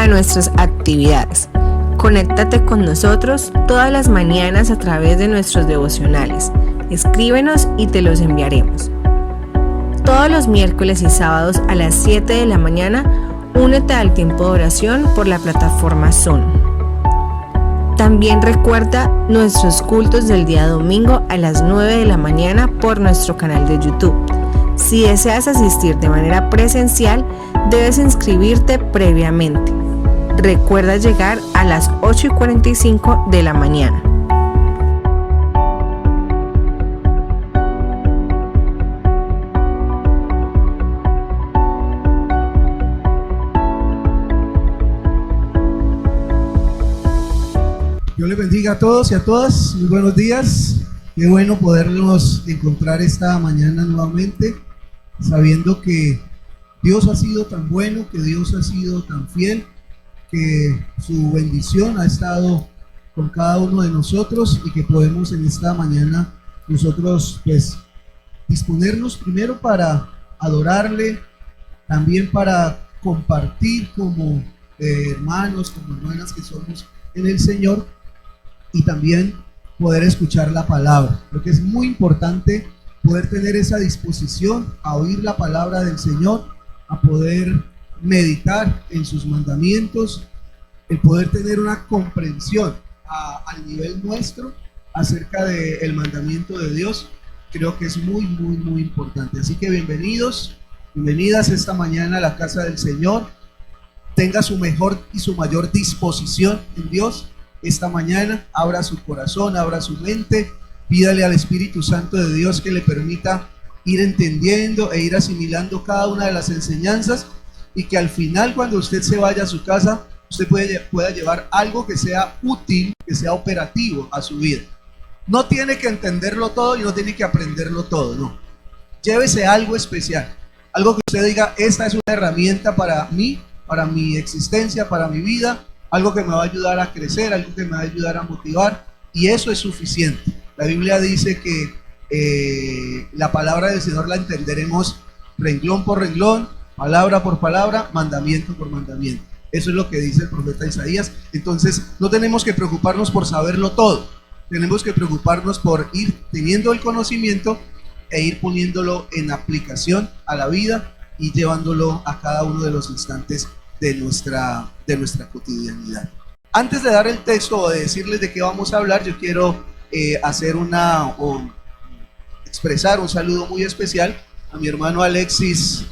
nuestras actividades. Conéctate con nosotros todas las mañanas a través de nuestros devocionales. Escríbenos y te los enviaremos. Todos los miércoles y sábados a las 7 de la mañana, únete al tiempo de oración por la plataforma Zoom. También recuerda nuestros cultos del día domingo a las 9 de la mañana por nuestro canal de YouTube. Si deseas asistir de manera presencial, debes inscribirte previamente. Recuerda llegar a las 8:45 de la mañana. Dios les bendiga a todos y a todas. Muy buenos días. Qué bueno podernos encontrar esta mañana nuevamente, sabiendo que Dios ha sido tan bueno, que Dios ha sido tan fiel, que su bendición ha estado con cada uno de nosotros y que podemos en esta mañana nosotros pues disponernos primero para adorarle, también para compartir como hermanos, como hermanas que somos en el Señor, y también poder escuchar la palabra. Creo que es muy importante poder tener esa disposición a oír la palabra del Señor, a poder meditar en sus mandamientos, el poder tener una comprensión al nivel nuestro acerca del mandamiento de Dios. Creo que es muy importante. Así que bienvenidos, bienvenidas esta mañana a la casa del Señor. Tenga su mejor y su mayor disposición en Dios. Esta mañana abra su corazón, abra su mente, pídale al Espíritu Santo de Dios que le permita ir entendiendo e ir asimilando cada una de las enseñanzas, y que al final, cuando usted se vaya a su casa, usted pueda llevar algo que sea útil, que sea operativo a su vida. No tiene que entenderlo todo y no tiene que aprenderlo todo, no. Llévese algo especial, algo que usted diga: esta es una herramienta para mí, para mi existencia, para mi vida, algo que me va a ayudar a crecer, algo que me va a ayudar a motivar, y eso es suficiente. La Biblia dice que la palabra del Señor la entenderemos renglón por renglón, palabra por palabra, mandamiento por mandamiento. Eso es lo que dice el profeta Isaías. Entonces no tenemos que preocuparnos por saberlo todo, tenemos que preocuparnos por ir teniendo el conocimiento e ir poniéndolo en aplicación a la vida y llevándolo a cada uno de los instantes de nuestra cotidianidad. Antes de dar el texto o de decirles de qué vamos a hablar, yo quiero expresar un saludo muy especial a mi hermano Alexis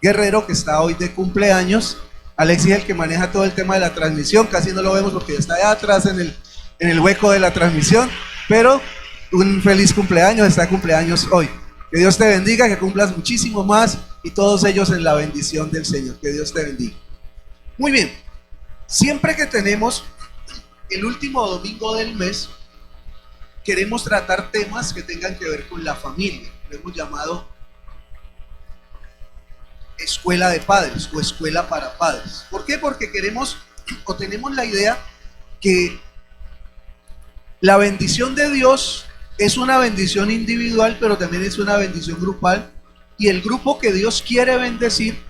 Guerrero, que está hoy de cumpleaños. Alexis es el que maneja todo el tema de la transmisión, casi no lo vemos porque está allá atrás en el hueco de la transmisión, pero un feliz cumpleaños, está de cumpleaños hoy. Que Dios te bendiga, que cumplas muchísimo más, y todos ellos en la bendición del Señor. Que Dios te bendiga. Muy bien, siempre que tenemos el último domingo del mes, queremos tratar temas que tengan que ver con la familia. Lo hemos llamado escuela de padres o escuela para padres. ¿Por qué? Porque queremos o tenemos la idea que la bendición de Dios es una bendición individual, pero también es una bendición grupal, y el grupo que Dios quiere bendecir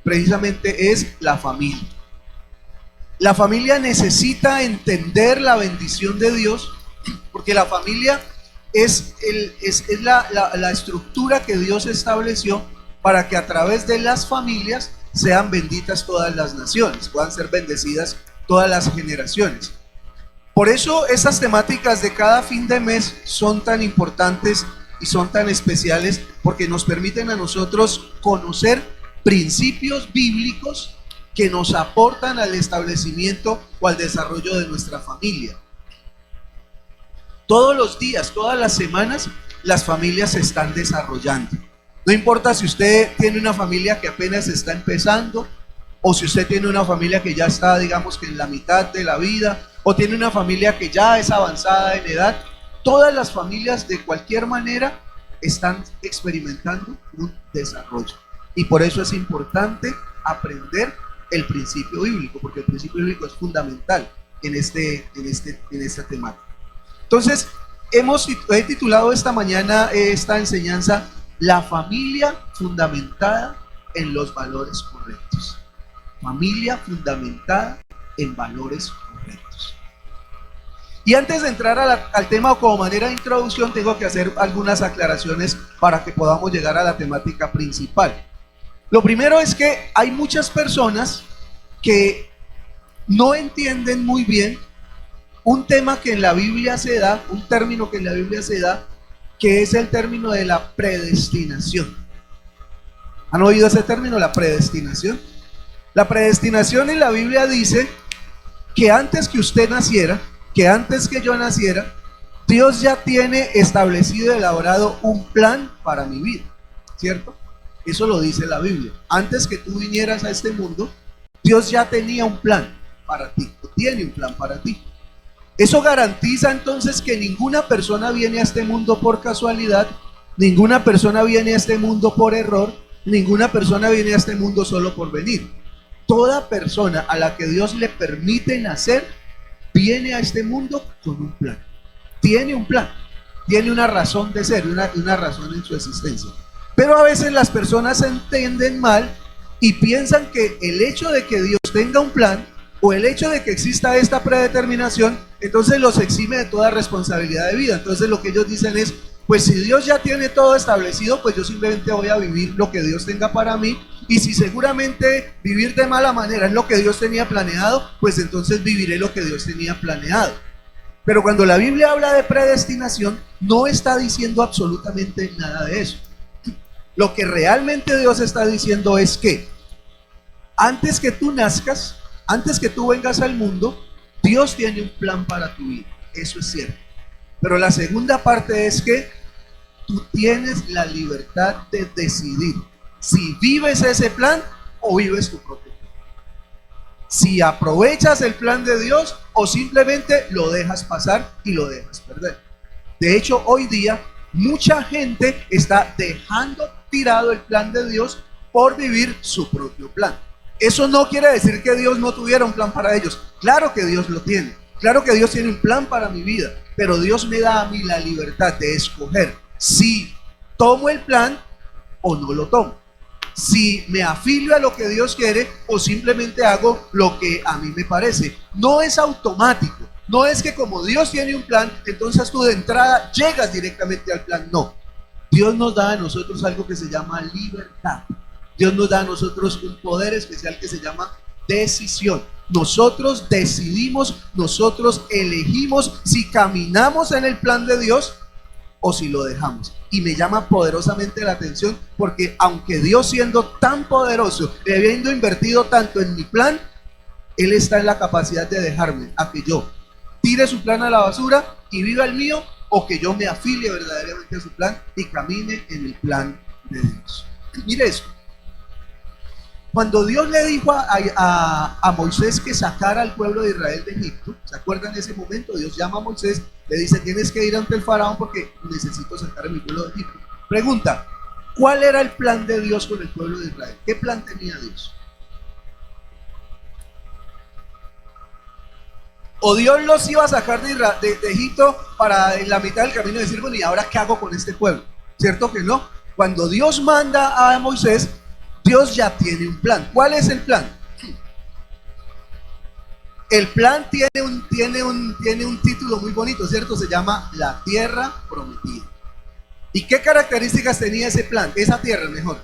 precisamente es la familia. La familia necesita entender la bendición de Dios, porque la familia es la estructura que Dios estableció para que a través de las familias sean benditas todas las naciones, puedan ser bendecidas todas las generaciones. Por eso estas temáticas de cada fin de mes son tan importantes y son tan especiales, porque nos permiten a nosotros conocer principios bíblicos que nos aportan al establecimiento o al desarrollo de nuestra familia. Todos los días, todas las semanas, las familias se están desarrollando. No importa si usted tiene una familia que apenas está empezando, o si usted tiene una familia que ya está, digamos que en la mitad de la vida, o tiene una familia que ya es avanzada en edad. Todas las familias de cualquier manera están experimentando un desarrollo, y por eso es importante aprender el principio bíblico, porque el principio bíblico es fundamental en esta temática. Entonces, he titulado esta mañana esta enseñanza: la familia fundamentada en los valores correctos. familia fundamentada en valores correctos. Y antes de entrar al tema, o como manera de introducción, tengo que hacer algunas aclaraciones para que podamos llegar a la temática principal. Lo primero es que hay muchas personas que no entienden muy bien un tema que en la Biblia se da, un término que en la Biblia se da, que es el término de la predestinación. ¿Han oído ese término, la predestinación? La predestinación en la Biblia dice que antes que usted naciera, que antes que yo naciera, Dios ya tiene establecido y elaborado un plan para mi vida, ¿cierto? Eso lo dice la Biblia. Antes que tú vinieras a este mundo, Dios ya tenía un plan para ti, o tiene un plan para ti. Eso garantiza entonces que ninguna persona viene a este mundo por casualidad, ninguna persona viene a este mundo por error, ninguna persona viene a este mundo solo por venir. Toda persona a la que Dios le permite nacer, viene a este mundo con un plan. Tiene un plan, tiene una razón de ser, una razón en su existencia. Pero a veces las personas se entienden mal y piensan que el hecho de que Dios tenga un plan, o el hecho de que exista esta predeterminación, entonces los exime de toda responsabilidad de vida. Entonces lo que ellos dicen es, pues si Dios ya tiene todo establecido, pues yo simplemente voy a vivir lo que Dios tenga para mí, y si seguramente vivir de mala manera es lo que Dios tenía planeado, pues entonces viviré lo que Dios tenía planeado. Pero cuando la Biblia habla de predestinación, no está diciendo absolutamente nada de eso. Lo que realmente Dios está diciendo es que antes que tú nazcas, antes que tú vengas al mundo, Dios tiene un plan para tu vida. Eso es cierto. Pero la segunda parte es que tú tienes la libertad de decidir si vives ese plan o vives tu propio plan. Si aprovechas el plan de Dios o simplemente lo dejas pasar y lo dejas perder. De hecho, hoy día mucha gente está dejando tirado el plan de Dios por vivir su propio plan. Eso no quiere decir que Dios no tuviera un plan para ellos. Claro que Dios lo tiene. Claro que Dios tiene un plan para mi vida. Pero Dios me da a mí la libertad de escoger si tomo el plan o no lo tomo. Si me afilio a lo que Dios quiere o simplemente hago lo que a mí me parece. No es automático. No es que como Dios tiene un plan, entonces tú de entrada llegas directamente al plan. No. Dios nos da a nosotros algo que se llama libertad. Dios nos da a nosotros un poder especial que se llama decisión. Nosotros decidimos, nosotros elegimos si caminamos en el plan de Dios o si lo dejamos. Y me llama poderosamente la atención porque aunque Dios, siendo tan poderoso y habiendo invertido tanto en mi plan, Él está en la capacidad de dejarme a que yo tire su plan a la basura y viva el mío, o que yo me afilie verdaderamente a su plan y camine en el plan de Dios. Mire esto. Cuando Dios le dijo a Moisés que sacara al pueblo de Israel de Egipto, ¿se acuerdan de ese momento? Dios llama a Moisés, le dice, tienes que ir ante el faraón porque necesito sacar a mi pueblo de Egipto. Pregunta, ¿cuál era el plan de Dios con el pueblo de Israel? ¿Qué plan tenía Dios? O Dios los iba a sacar de Egipto para en la mitad del camino decir, bueno, ¿y ahora qué hago con este pueblo? ¿Cierto que no? Cuando Dios manda a Moisés, Dios ya tiene un plan. ¿Cuál es el plan? El plan tiene un título muy bonito, ¿cierto? Se llama La Tierra Prometida. ¿Y qué características tenía ese plan? Esa tierra, mejor.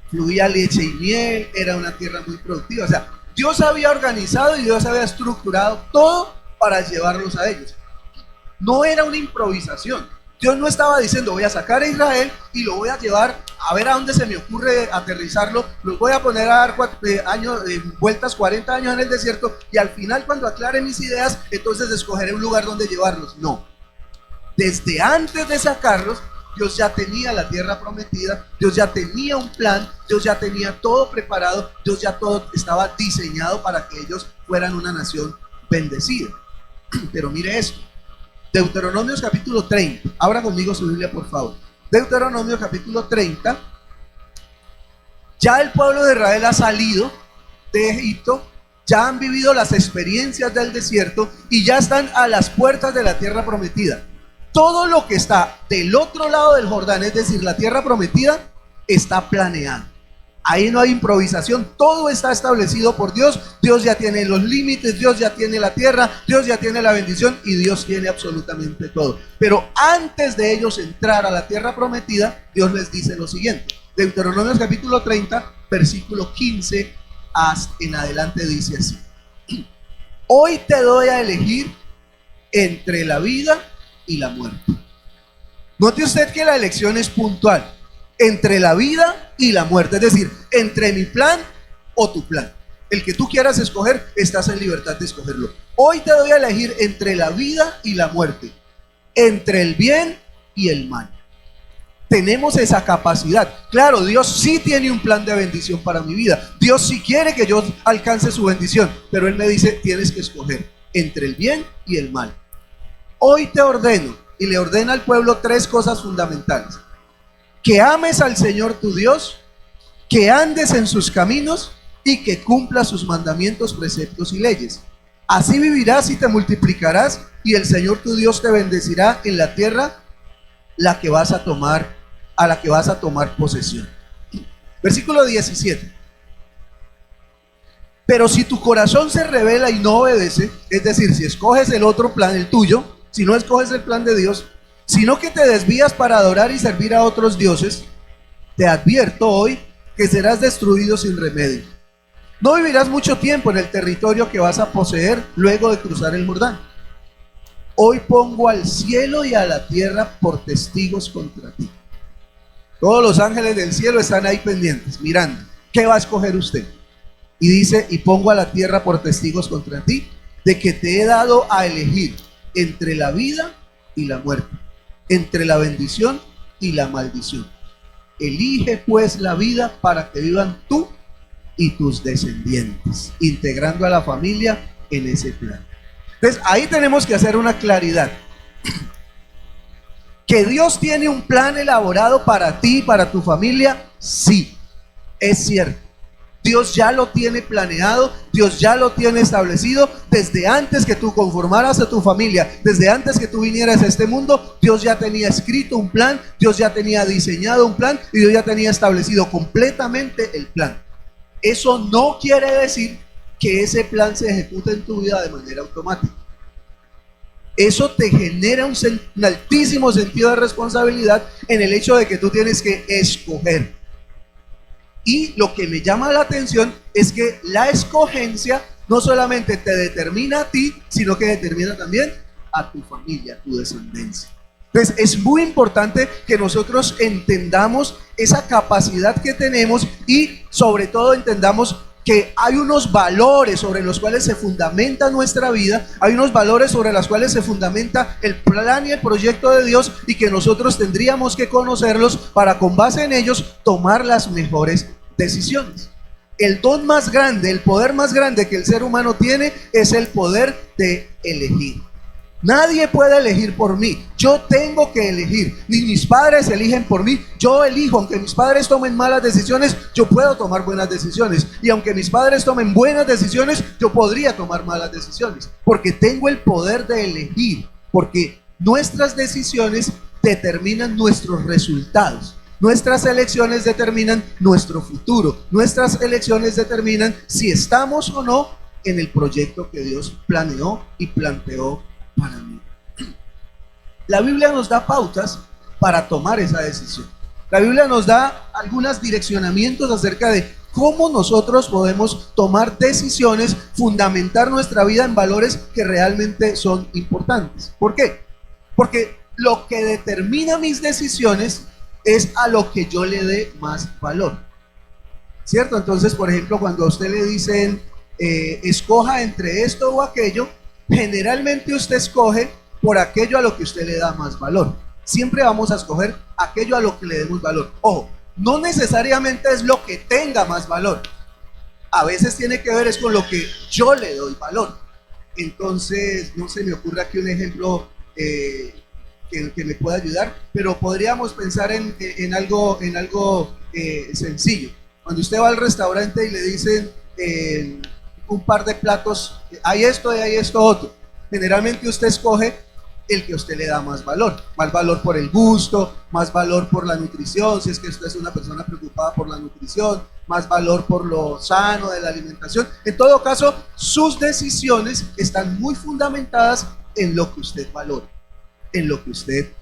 Fluía leche y miel, era una tierra muy productiva. O sea, Dios había organizado y Dios había estructurado todo para llevarlos a ellos. No era una improvisación. Dios no estaba diciendo, voy a sacar a Israel y lo voy a llevar a ver a dónde se me ocurre aterrizarlo, los voy a poner a dar vueltas 40 años en el desierto y al final, cuando aclare mis ideas, entonces escogeré un lugar donde llevarlos. No. Desde antes de sacarlos, Dios ya tenía la tierra prometida, Dios ya tenía un plan, Dios ya tenía todo preparado, Dios ya todo estaba diseñado para que ellos fueran una nación bendecida. Pero mire esto. Deuteronomio capítulo 30. Abra conmigo su Biblia, por favor. Deuteronomio capítulo 30. Ya el pueblo de Israel ha salido de Egipto, ya han vivido las experiencias del desierto y ya están a las puertas de la tierra prometida. Todo lo que está del otro lado del Jordán, es decir, la tierra prometida, está planeado. Ahí no hay improvisación, todo está establecido por Dios. Dios ya tiene los límites, Dios ya tiene la tierra, Dios ya tiene la bendición y Dios tiene absolutamente todo. Pero antes de ellos entrar a la tierra prometida, Dios les dice lo siguiente. Deuteronomio capítulo 30, versículo 15 en adelante dice así: hoy te doy a elegir entre la vida y la muerte. Note usted que la elección es puntual. Entre la vida y la muerte, es decir, entre mi plan o tu plan. El que tú quieras escoger, estás en libertad de escogerlo. Hoy te doy a elegir entre la vida y la muerte, entre el bien y el mal. Tenemos esa capacidad. Claro, Dios sí tiene un plan de bendición para mi vida. Dios sí quiere que yo alcance su bendición, pero Él me dice, tienes que escoger entre el bien y el mal. Hoy te ordeno, y le ordena al pueblo 3 cosas fundamentales: que ames al Señor tu Dios, que andes en sus caminos y que cumplas sus mandamientos, preceptos y leyes. Así vivirás y te multiplicarás, y el Señor tu Dios te bendecirá en la tierra a la que vas a tomar posesión. Versículo 17. Pero si tu corazón se rebela y no obedece, es decir, si escoges el otro plan, el tuyo, si no escoges el plan de Dios, sino que te desvías para adorar y servir a otros dioses, te advierto hoy que serás destruido sin remedio. No vivirás mucho tiempo en el territorio que vas a poseer luego de cruzar el Jordán. Hoy pongo al cielo y a la tierra por testigos contra ti. Todos los ángeles del cielo están ahí pendientes, mirando. ¿Qué va a escoger usted? Y dice, y pongo a la tierra por testigos contra ti, de que te he dado a elegir entre la vida y la muerte, entre la bendición y la maldición. Elige pues la vida para que vivan tú y tus descendientes, integrando a la familia en ese plan. Entonces ahí tenemos que hacer una claridad. ¿Que Dios tiene un plan elaborado para ti y para tu familia? Sí, es cierto. Dios ya lo tiene planeado, Dios ya lo tiene establecido desde antes que tú conformaras a tu familia, desde antes que tú vinieras a este mundo. Dios ya tenía escrito un plan, Dios ya tenía diseñado un plan y Dios ya tenía establecido completamente el plan. Eso no quiere decir que ese plan se ejecute en tu vida de manera automática. Eso te genera un altísimo sentido de responsabilidad en el hecho de que tú tienes que escoger. Y lo que me llama la atención es que la escogencia no solamente te determina a ti, sino que determina también a tu familia, a tu descendencia. Entonces es muy importante que nosotros entendamos esa capacidad que tenemos y sobre todo entendamos que hay unos valores sobre los cuales se fundamenta nuestra vida, hay unos valores sobre los cuales se fundamenta el plan y el proyecto de Dios, y que nosotros tendríamos que conocerlos para, con base en ellos, tomar las mejores decisiones. El don más grande, el poder más grande que el ser humano tiene es el poder de elegir. Nadie puede elegir por mí, yo tengo que elegir. Ni mis padres eligen por mí, yo elijo. Aunque mis padres tomen malas decisiones, yo puedo tomar buenas decisiones. Y aunque mis padres tomen buenas decisiones, yo podría tomar malas decisiones, porque tengo el poder de elegir. Porque nuestras decisiones determinan nuestros resultados. Nuestras elecciones determinan nuestro futuro. Nuestras elecciones determinan si estamos o no en el proyecto que Dios planeó y planteó para mí. La Biblia nos da pautas para tomar esa decisión. La Biblia nos da algunos direccionamientos acerca de cómo nosotros podemos tomar decisiones, fundamentar nuestra vida en valores que realmente son importantes. ¿Por qué? Porque lo que determina mis decisiones es a lo que yo le dé más valor, ¿cierto? Entonces, por ejemplo, cuando a usted le dicen escoja entre esto o aquello, generalmente usted escoge por aquello a lo que usted le da más valor. Siempre vamos a escoger aquello a lo que le demos valor. Ojo, no necesariamente es lo que tenga más valor. A veces tiene que ver es con lo que yo le doy valor. Entonces, no se me ocurre aquí un ejemplo que me pueda ayudar, pero podríamos pensar en algo sencillo. Cuando usted va al restaurante y le dicen un par de platos, hay esto y hay esto otro, generalmente usted escoge el que a usted le da más valor por el gusto, más valor por la nutrición, si es que usted es una persona preocupada por la nutrición, más valor por lo sano de la alimentación. En todo caso, sus decisiones están muy fundamentadas en lo que usted valora, en lo que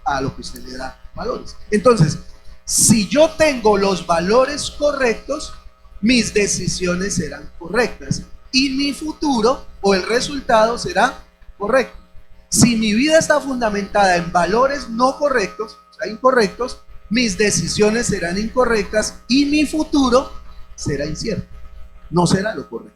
a lo que usted le da valores. Entonces, si yo tengo los valores correctos, mis decisiones serán correctas y mi futuro o el resultado será correcto. Si mi vida está fundamentada en valores no correctos, o sea, incorrectos, mis decisiones serán incorrectas y mi futuro será incierto, no será lo correcto.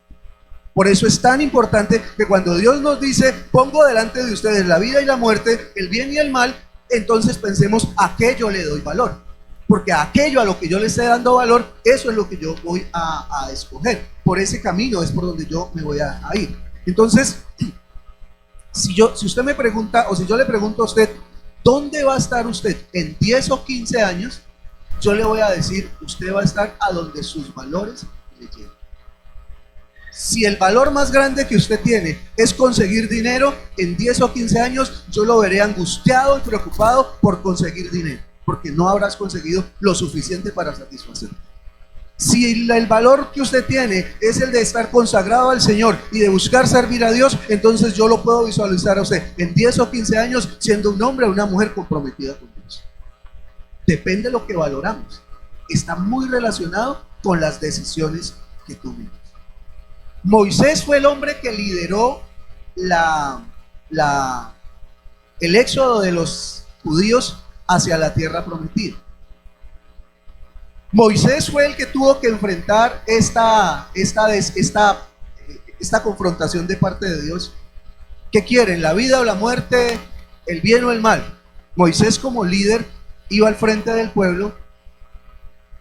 Por eso es tan importante que cuando Dios nos dice, pongo delante de ustedes la vida y la muerte, el bien y el mal, entonces pensemos a qué yo le doy valor. Porque aquello a lo que yo le esté dando valor, eso es lo que yo voy a escoger. Por ese camino es por donde yo me voy a ir. Entonces, si usted me pregunta, o si yo le pregunto a usted, ¿dónde va a estar usted en 10 o 15 años? Yo le voy a decir, usted va a estar a donde sus valores le lleven. Si el valor más grande que usted tiene es conseguir dinero, en 10 o 15 años yo lo veré angustiado y preocupado por conseguir dinero, porque no habrás conseguido lo suficiente para satisfacer. Si el valor que usted tiene es el de estar consagrado al Señor y de buscar servir a Dios, entonces yo lo puedo visualizar a usted en 10 o 15 años siendo un hombre o una mujer comprometida con Dios. Depende de lo que valoramos. Está muy relacionado con las decisiones que tomemos. Moisés fue el hombre que lideró el éxodo de los judíos hacia la tierra prometida. Moisés fue el que tuvo que enfrentar esta confrontación de parte de Dios. ¿Qué quieren? ¿La vida o la muerte? ¿El bien o el mal? Moisés, como líder, iba al frente del pueblo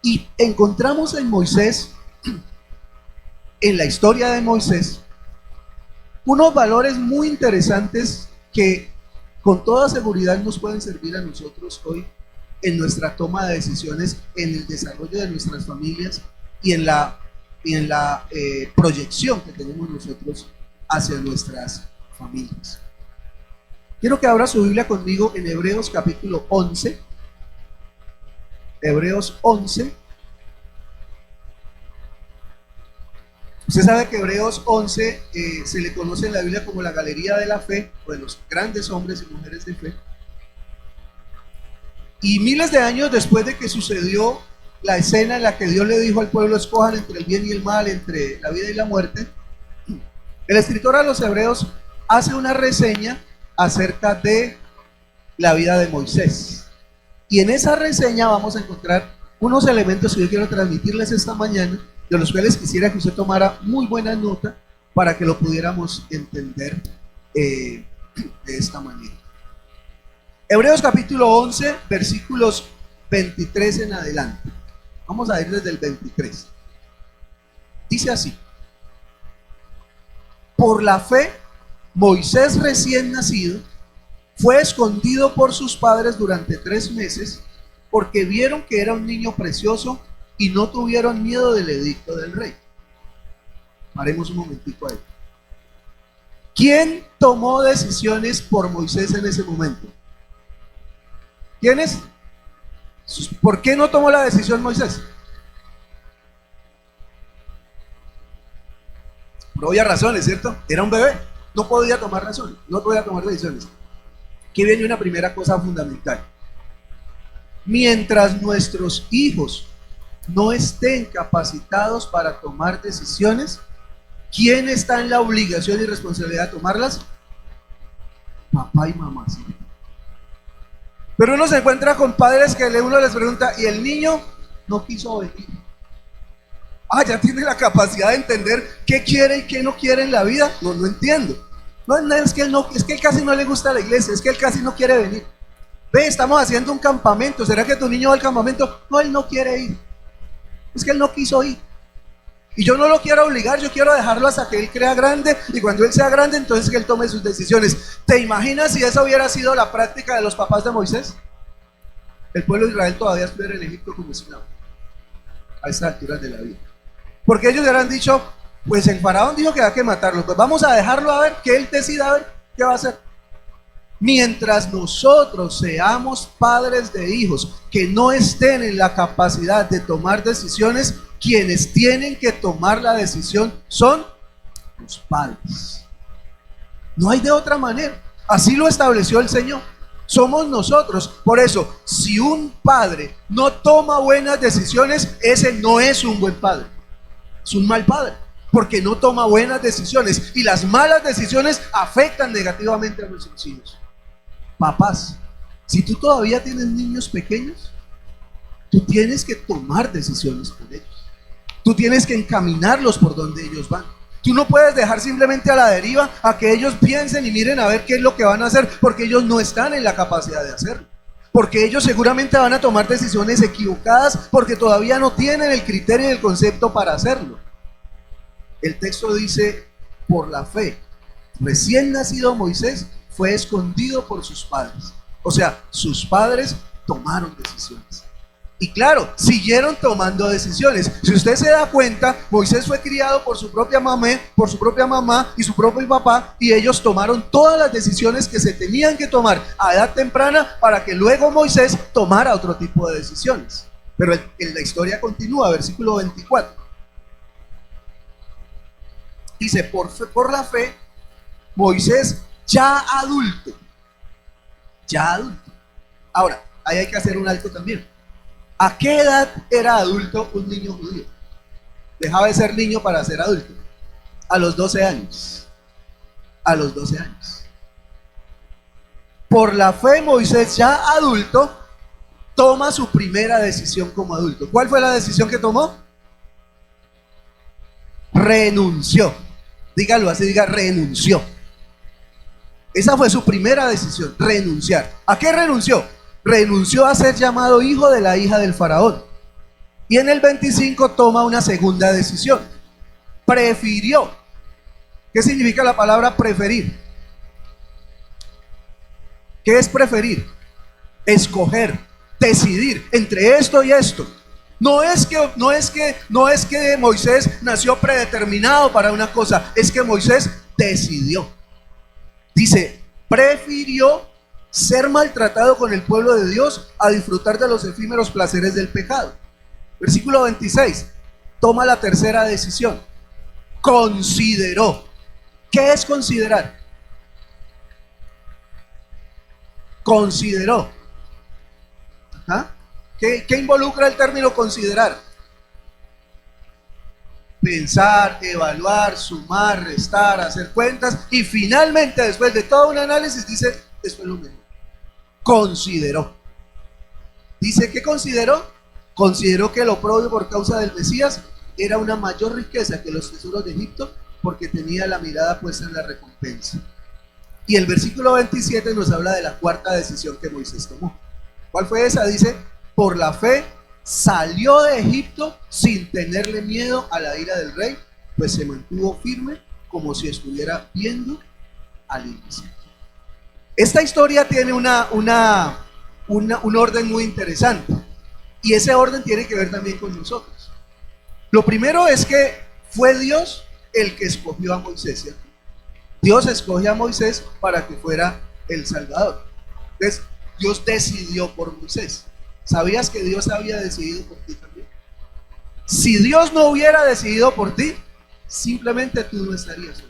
y encontramos en Moisés, en la historia de Moisés, unos valores muy interesantes que con toda seguridad nos pueden servir a nosotros hoy en nuestra toma de decisiones, en el desarrollo de nuestras familias y en la proyección que tenemos nosotros hacia nuestras familias. Quiero que abra su Biblia conmigo en Hebreos capítulo 11. Hebreos 11. Usted sabe que Hebreos 11 se le conoce en la Biblia como la galería de la fe, o de los grandes hombres y mujeres de fe. Y miles de años después de que sucedió la escena en la que Dios le dijo al pueblo, escojan entre el bien y el mal, entre la vida y la muerte, el escritor a los Hebreos hace una reseña acerca de la vida de Moisés. Y en esa reseña vamos a encontrar unos elementos que yo quiero transmitirles esta mañana, de los cuales quisiera que usted tomara muy buena nota para que lo pudiéramos entender de esta manera. Hebreos capítulo 11, versículos 23 en adelante. Vamos a ir desde el 23. Dice así: por la fe, Moisés recién nacido fue escondido por sus padres durante 3 meses porque vieron que era un niño precioso y no tuvieron miedo del edicto del rey. Paremos un momentico ahí. ¿Quién tomó decisiones por Moisés en ese momento? ¿Quiénes? ¿Por qué no tomó la decisión Moisés? Por obvias razones, ¿cierto? Era un bebé, no podía tomar razones, no podía tomar decisiones. Aquí viene una primera cosa fundamental. Mientras nuestros hijos no estén capacitados para tomar decisiones, ¿quién está en la obligación y responsabilidad de tomarlas? Papá y mamá, ¿sí? Pero uno se encuentra con padres que uno les pregunta, ¿y el niño no quiso venir? Ah, ya tiene la capacidad de entender qué quiere y qué no quiere en la vida. No entiendo. No, es que él casi no le gusta la iglesia, es que él casi no quiere venir. Ve, estamos haciendo un campamento, ¿será que tu niño va al campamento? No, él no quiere ir. Es que él no quiso ir. Y yo no lo quiero obligar, yo quiero dejarlo hasta que él crea grande, y cuando él sea grande, entonces que él tome sus decisiones. ¿Te imaginas si esa hubiera sido la práctica de los papás de Moisés? El pueblo de Israel todavía estuviera en Egipto como esclavo a estas alturas de la vida. Porque ellos hubieran dicho, pues el faraón dijo que hay que matarlo, pues vamos a dejarlo a ver, que él decida a ver qué va a hacer. Mientras nosotros seamos padres de hijos que no estén en la capacidad de tomar decisiones, quienes tienen que tomar la decisión son los padres. No hay de otra manera. Así lo estableció el Señor. Somos nosotros. Por eso, si un padre no toma buenas decisiones, ese no es un buen padre. Es un mal padre, porque no toma buenas decisiones. Y las malas decisiones afectan negativamente a nuestros hijos. Papás, si tú todavía tienes niños pequeños, tú tienes que tomar decisiones por ellos. Tú tienes que encaminarlos por donde ellos van. Tú no puedes dejar simplemente a la deriva a que ellos piensen y miren a ver qué es lo que van a hacer, porque ellos no están en la capacidad de hacerlo. Porque ellos seguramente van a tomar decisiones equivocadas porque todavía no tienen el criterio y el concepto para hacerlo. El texto dice, por la fe, recién nacido Moisés fue escondido por sus padres. O sea, sus padres tomaron decisiones. Y claro, siguieron tomando decisiones. Si usted se da cuenta, Moisés fue criado por su propia mamá y su propio papá, y ellos tomaron todas las decisiones que se tenían que tomar a edad temprana para que luego Moisés tomara otro tipo de decisiones. Pero la historia continúa, versículo 24. Dice, por la fe, Moisés ya adulto. Ahora, ahí hay que hacer un alto también. ¿A qué edad era adulto un niño judío? Dejaba de ser niño para ser adulto. A los 12 años. A los 12 años. Por la fe, Moisés, ya adulto, toma su primera decisión como adulto. ¿Cuál fue la decisión que tomó? Renunció. Dígalo así, diga renunció. Esa fue su primera decisión, renunciar. ¿A qué renunció? Renunció a ser llamado hijo de la hija del faraón. Y en el 25 toma una segunda decisión. Prefirió. ¿Qué significa la palabra preferir? ¿Qué es preferir? Escoger, decidir entre esto y esto. No es que Moisés nació predeterminado para una cosa, es que Moisés decidió. Dice, prefirió ser maltratado con el pueblo de Dios a disfrutar de los efímeros placeres del pecado. Versículo 26, toma la tercera decisión. Consideró. ¿Qué es considerar? Consideró. ¿Ah? ¿Qué involucra el término considerar? Pensar, evaluar, sumar, restar, hacer cuentas y finalmente, después de todo un análisis, dice, esto es lo mejor. Consideró. Dice, ¿qué consideró? Consideró que el oprobio por causa del Mesías era una mayor riqueza que los tesoros de Egipto, porque tenía la mirada puesta en la recompensa. Y el versículo 27 nos habla de la cuarta decisión que Moisés tomó. ¿Cuál fue esa? Dice, por la fe salió de Egipto sin tenerle miedo a la ira del rey, pues se mantuvo firme como si estuviera viendo al inicio. Esta historia tiene un orden muy interesante, y ese orden tiene que ver también con nosotros. Lo primero es que fue Dios el que escogió a Moisés, ¿cierto? Dios escoge a Moisés para que fuera el Salvador. Entonces, Dios decidió por Moisés. ¿Sabías que Dios había decidido por ti también? Si Dios no hubiera decidido por ti, simplemente tú no estarías.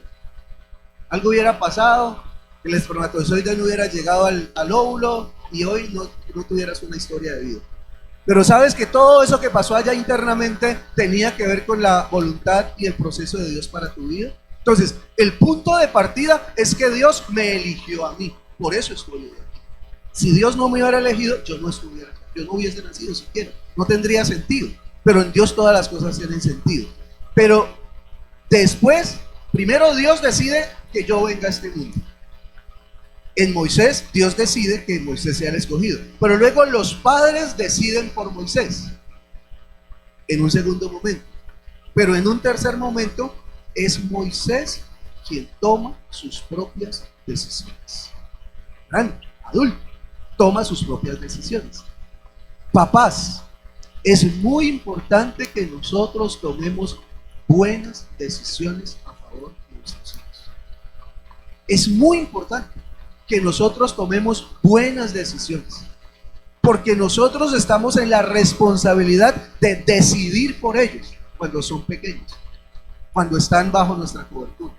Algo hubiera pasado, el espermatozoide no hubiera llegado al óvulo y hoy no tuvieras una historia de vida. Pero sabes que todo eso que pasó allá internamente tenía que ver con la voluntad y el proceso de Dios para tu vida. Entonces, el punto de partida es que Dios me eligió a mí. Por eso estoy aquí. Si Dios no me hubiera elegido, yo no estuviera aquí. Yo no hubiese nacido siquiera. No tendría sentido. Pero en Dios todas las cosas tienen sentido. Pero después, primero Dios decide que yo venga a este mundo. En Moisés, Dios decide que Moisés sea el escogido. Pero luego los padres deciden por Moisés. En un segundo momento. Pero en un tercer momento, es Moisés quien toma sus propias decisiones. Adulto, toma sus propias decisiones. Papás, es muy importante que nosotros tomemos buenas decisiones a favor de nuestros hijos. Es muy importante que nosotros tomemos buenas decisiones, porque nosotros estamos en la responsabilidad de decidir por ellos cuando son pequeños, cuando están bajo nuestra cobertura.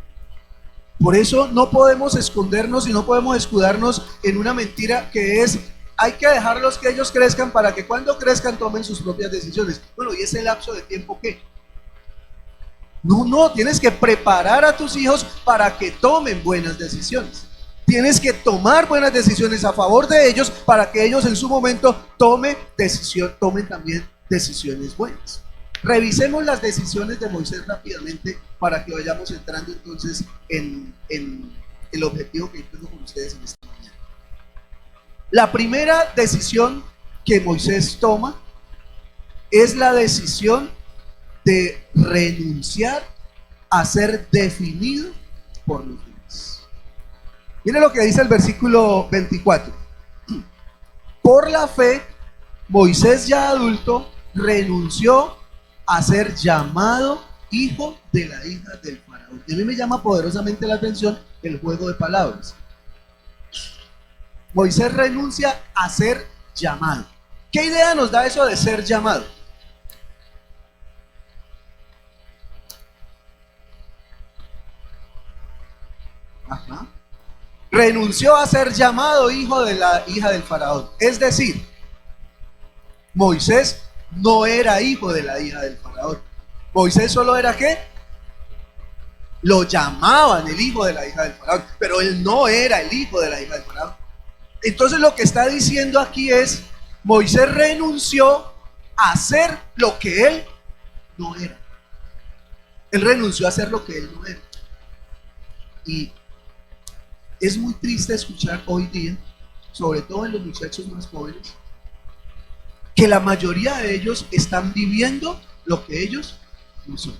Por eso no podemos escondernos y no podemos escudarnos en una mentira que es: hay que dejarlos que ellos crezcan para que cuando crezcan tomen sus propias decisiones. Bueno, ¿y ese lapso de tiempo qué? No, tienes que preparar a tus hijos para que tomen buenas decisiones. Tienes que tomar buenas decisiones a favor de ellos para que ellos en su momento tomen también decisiones buenas. Revisemos las decisiones de Moisés rápidamente para que vayamos entrando entonces en el objetivo que tengo con ustedes en esta mañana. La primera decisión que Moisés toma es la decisión de renunciar a ser definido por los demás. Mire lo que dice el versículo 24. Por la fe, Moisés ya adulto renunció a ser llamado hijo de la hija del faraón. Y a mí me llama poderosamente la atención el juego de palabras. Moisés renuncia a ser llamado. ¿Qué idea nos da eso de ser llamado? Ajá. Renunció a ser llamado hijo de la hija del faraón. Es decir, Moisés no era hijo de la hija del faraón. Moisés solo era ¿qué? Lo llamaban el hijo de la hija del faraón, pero él no era el hijo de la hija del faraón. Entonces lo que está diciendo aquí es: Moisés renunció a hacer lo que él no era. Él renunció a hacer lo que él no era. Y es muy triste escuchar hoy día, sobre todo en los muchachos más jóvenes, que la mayoría de ellos están viviendo lo que ellos no son.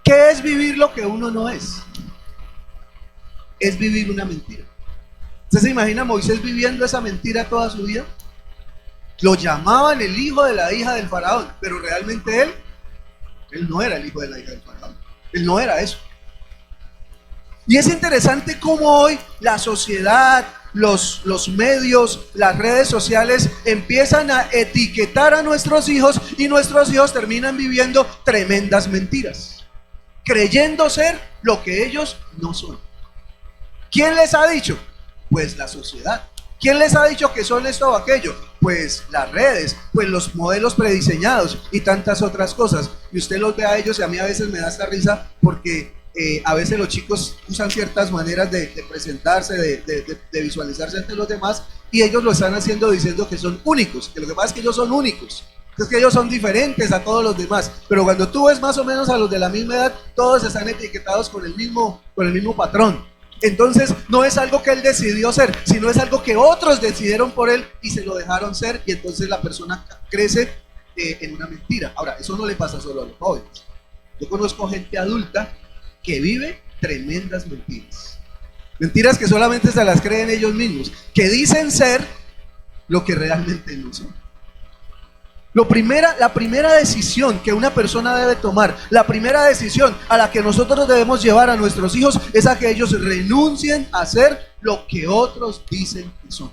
¿Qué es vivir lo que uno no es? Es vivir una mentira. ¿Usted se imagina a Moisés viviendo esa mentira toda su vida? Lo llamaban el hijo de la hija del faraón, pero realmente él no era el hijo de la hija del faraón. Él no era eso. Y es interesante cómo hoy la sociedad, los medios, las redes sociales empiezan a etiquetar a nuestros hijos, y nuestros hijos terminan viviendo tremendas mentiras, creyendo ser lo que ellos no son. ¿Quién les ha dicho? Pues la sociedad. ¿Quién les ha dicho que son esto o aquello? Pues las redes, pues los modelos prediseñados y tantas otras cosas. Y usted los ve a ellos y a mí a veces me da esta risa porque a veces los chicos usan ciertas maneras de presentarse, de visualizarse ante los demás, y ellos lo están haciendo diciendo que son únicos, que lo que pasa es que ellos son únicos, es que ellos son diferentes a todos los demás. Pero cuando tú ves más o menos a los de la misma edad, todos están etiquetados con el mismo patrón. Entonces no es algo que él decidió ser, sino es algo que otros decidieron por él y se lo dejaron ser, y entonces la persona crece en una mentira. Ahora, eso no le pasa solo a los jóvenes. Yo conozco gente adulta que vive tremendas mentiras. Mentiras que solamente se las creen ellos mismos, que dicen ser lo que realmente no son. La primera decisión que una persona debe tomar, la primera decisión a la que nosotros debemos llevar a nuestros hijos, es a que ellos renuncien a hacer lo que otros dicen que son.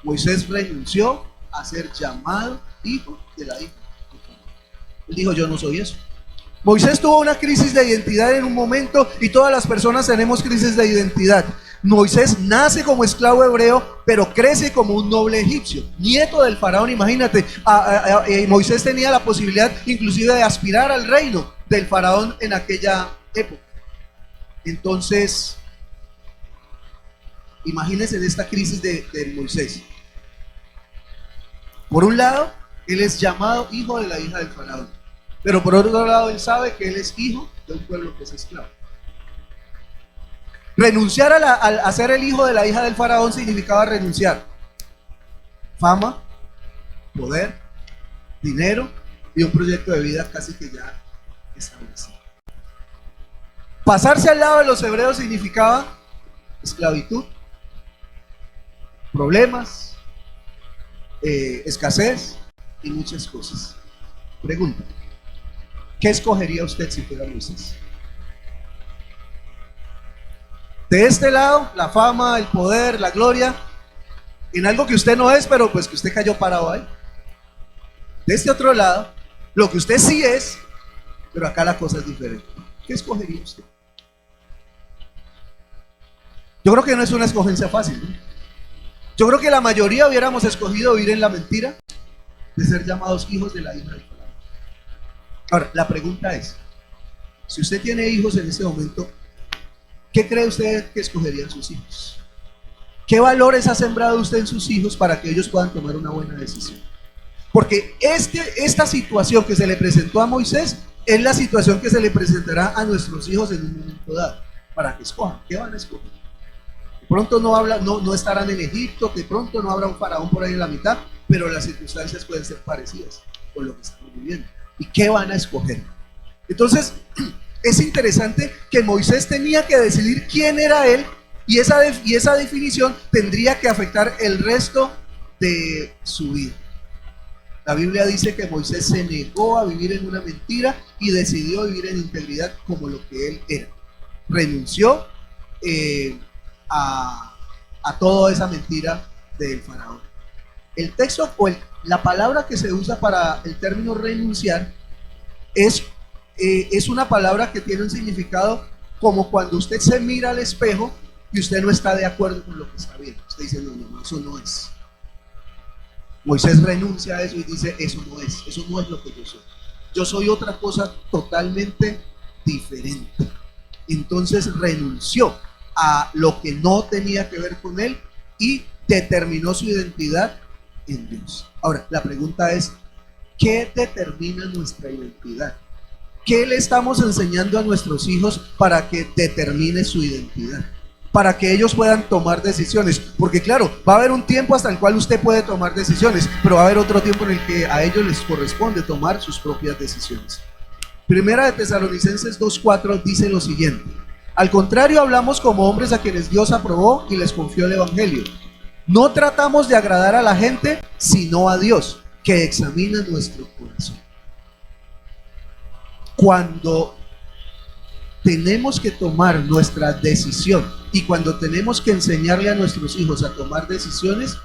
Moisés renunció a ser llamado hijo de la hija. Él dijo: yo no soy eso. Moisés tuvo una crisis de identidad en un momento, y todas las personas tenemos crisis de identidad. Moisés nace como esclavo hebreo, pero crece como un noble egipcio, nieto del faraón. Imagínate, Moisés tenía la posibilidad inclusive de aspirar al reino del faraón en aquella época. Entonces, imagínense en esta crisis de Moisés. Por un lado, él es llamado hijo de la hija del faraón, pero por otro lado él sabe que él es hijo de un pueblo que es esclavo. Renunciar a ser el hijo de la hija del faraón significaba renunciar fama, poder, dinero y un proyecto de vida casi que ya establecido. Pasarse al lado de los hebreos significaba esclavitud, problemas, escasez y muchas cosas. Pregunta: ¿qué escogería usted si fuera Moisés? De este lado, la fama, el poder, la gloria, en algo que usted no es, pero pues que usted cayó parado ahí. De este otro lado, lo que usted sí es, pero acá la cosa es diferente. ¿Qué escogería usted? Yo creo que no es una escogencia fácil, ¿no? Yo creo que la mayoría hubiéramos escogido vivir en la mentira de ser llamados hijos de la hija del faraón. Ahora, la pregunta es, si usted tiene hijos en este momento, ¿qué cree usted que escogerían sus hijos? ¿Qué valores ha sembrado usted en sus hijos para que ellos puedan tomar una buena decisión? Porque esta situación que se le presentó a Moisés es la situación que se le presentará a nuestros hijos en un momento dado, para que escojan. ¿Qué van a escoger? De pronto no estarán en Egipto, de pronto no habrá un faraón por ahí en la mitad, pero las circunstancias pueden ser parecidas con lo que estamos viviendo. ¿Y qué van a escoger? Entonces, es interesante que Moisés tenía que decidir quién era él, y esa definición tendría que afectar el resto de su vida. La Biblia dice que Moisés se negó a vivir en una mentira y decidió vivir en integridad como lo que él era. Renunció a toda esa mentira del faraón. El texto o la palabra que se usa para el término renunciar es una palabra que tiene un significado como cuando usted se mira al espejo y usted no está de acuerdo con lo que está viendo. Usted dice, no, eso no es. Moisés renuncia a eso y dice, eso no es lo que yo soy. Yo soy otra cosa totalmente diferente. Entonces renunció a lo que no tenía que ver con él y determinó su identidad en Dios. Ahora, la pregunta es, ¿qué determina nuestra identidad? ¿Qué le estamos enseñando a nuestros hijos para que determine su identidad? Para que ellos puedan tomar decisiones, porque claro, va a haber un tiempo hasta el cual usted puede tomar decisiones, pero va a haber otro tiempo en el que a ellos les corresponde tomar sus propias decisiones. Primera de Tesalonicenses 2:4 dice lo siguiente: al contrario, hablamos como hombres a quienes Dios aprobó y les confió el evangelio. No tratamos de agradar a la gente, sino a Dios, que examina nuestro corazón. Cuando tenemos que tomar nuestra decisión y cuando tenemos que enseñarle a nuestros hijos a tomar decisiones,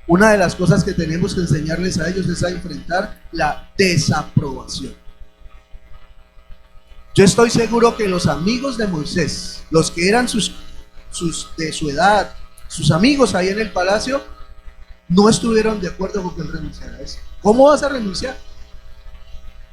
una de las cosas que tenemos que enseñarles a ellos es a enfrentar la desaprobación. Yo estoy seguro que los amigos de Moisés, los que eran de su edad, sus amigos ahí en el palacio, no estuvieron de acuerdo con que él renunciara a eso. ¿Cómo vas a renunciar?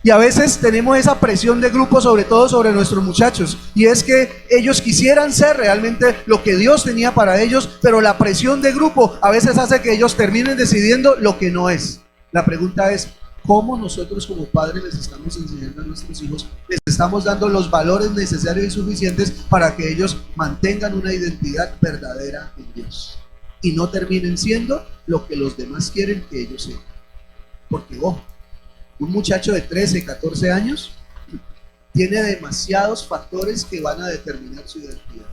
Y a veces tenemos esa presión de grupo, sobre todo sobre nuestros muchachos, y es que ellos quisieran ser realmente lo que Dios tenía para ellos, pero la presión de grupo a veces hace que ellos terminen decidiendo lo que no es. La pregunta es, ¿cómo nosotros como padres les estamos enseñando a nuestros hijos? Les estamos dando los valores necesarios y suficientes para que ellos mantengan una identidad verdadera en Dios y no terminen siendo lo que los demás quieren que ellos sean. Porque ojo, un muchacho de 13, 14 años tiene demasiados factores que van a determinar su identidad.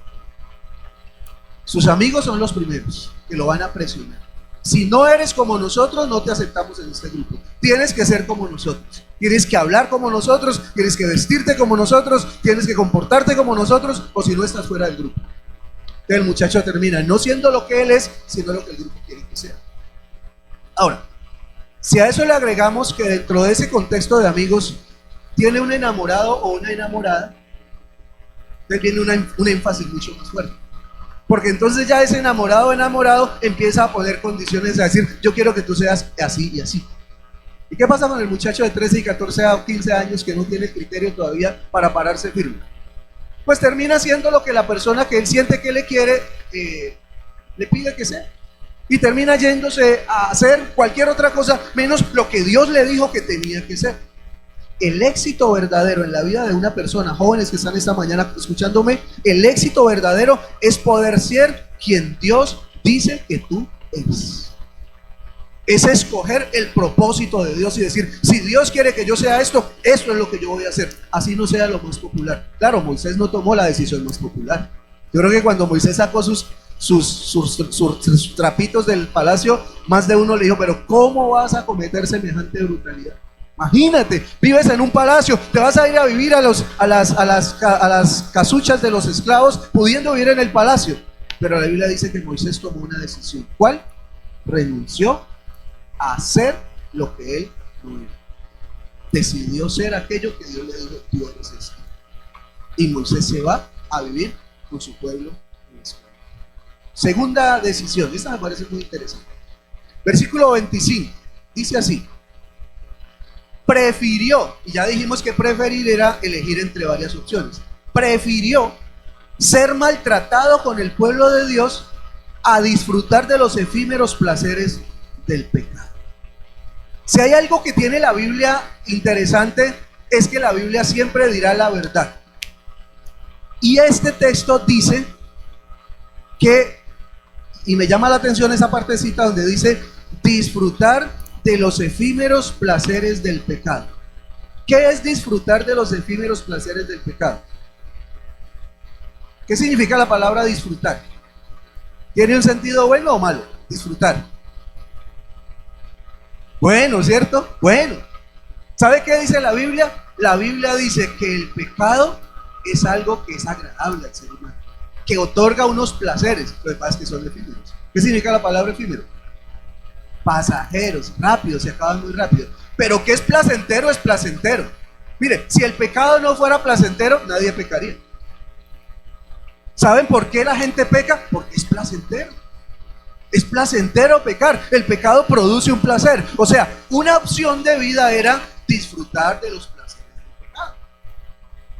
Sus amigos son los primeros que lo van a presionar. Si no eres como nosotros, no te aceptamos en este grupo. Tienes que ser como nosotros. Tienes que hablar como nosotros, tienes que vestirte como nosotros, tienes que comportarte como nosotros, o si no estás fuera del grupo. El muchacho termina no siendo lo que él es, sino lo que el grupo quiere que sea. Ahora, si a eso le agregamos que dentro de ese contexto de amigos tiene un enamorado o una enamorada, entonces viene un énfasis mucho más fuerte. Porque entonces ya ese enamorado o enamorado empieza a poner condiciones, a decir, yo quiero que tú seas así y así. ¿Y qué pasa con el muchacho de 13 y 14 o 15 años que no tiene criterio todavía para pararse firme? Pues termina siendo lo que la persona que él siente que le quiere le pide que sea. Y termina yéndose a hacer cualquier otra cosa menos lo que Dios le dijo que tenía que ser. El éxito verdadero en la vida de una persona, jóvenes que están esta mañana escuchándome, el éxito verdadero es poder ser quien Dios dice que tú eres. Es escoger el propósito de Dios y decir, si Dios quiere que yo sea esto, esto es lo que yo voy a hacer, así no sea lo más popular. Claro, Moisés no tomó la decisión más popular. Yo creo que cuando Moisés sacó sus trapitos del palacio, más de uno le dijo, pero ¿cómo vas a cometer semejante brutalidad? Imagínate, vives en un palacio, te vas a ir a vivir a las casuchas de los esclavos, pudiendo vivir en el palacio. Pero la Biblia dice que Moisés tomó una decisión. ¿Cuál? Renunció a hacer lo que él no era. Decidió ser aquello que Dios le dijo: tú eres esto. Y Moisés se va a vivir con su pueblo en esclavitud. Segunda decisión, esta me parece muy interesante. Versículo 25, dice así: prefirió, y ya dijimos que preferir era elegir entre varias opciones, prefirió ser maltratado con el pueblo de Dios a disfrutar de los efímeros placeres del pecado. Si hay algo que tiene la Biblia interesante, es que la Biblia siempre dirá la verdad. Y este texto dice que, y me llama la atención esa partecita donde dice disfrutar de los efímeros placeres del pecado. ¿Qué es disfrutar de los efímeros placeres del pecado? ¿Qué significa la palabra disfrutar? ¿Tiene un sentido bueno o malo? Disfrutar. Bueno, ¿cierto? Bueno. ¿Sabe qué dice la Biblia? La Biblia dice que el pecado es algo que es agradable al ser humano, que otorga unos placeres, lo que pasa es que son efímeros. ¿Qué significa la palabra efímero? Pasajeros, rápidos, se acaban muy rápido. Pero que es placentero, es placentero. Mire, si el pecado no fuera placentero, nadie pecaría. ¿Saben por qué la gente peca? Porque es placentero. Es placentero pecar. El pecado produce un placer. O sea, una opción de vida era disfrutar de los placeres del pecado.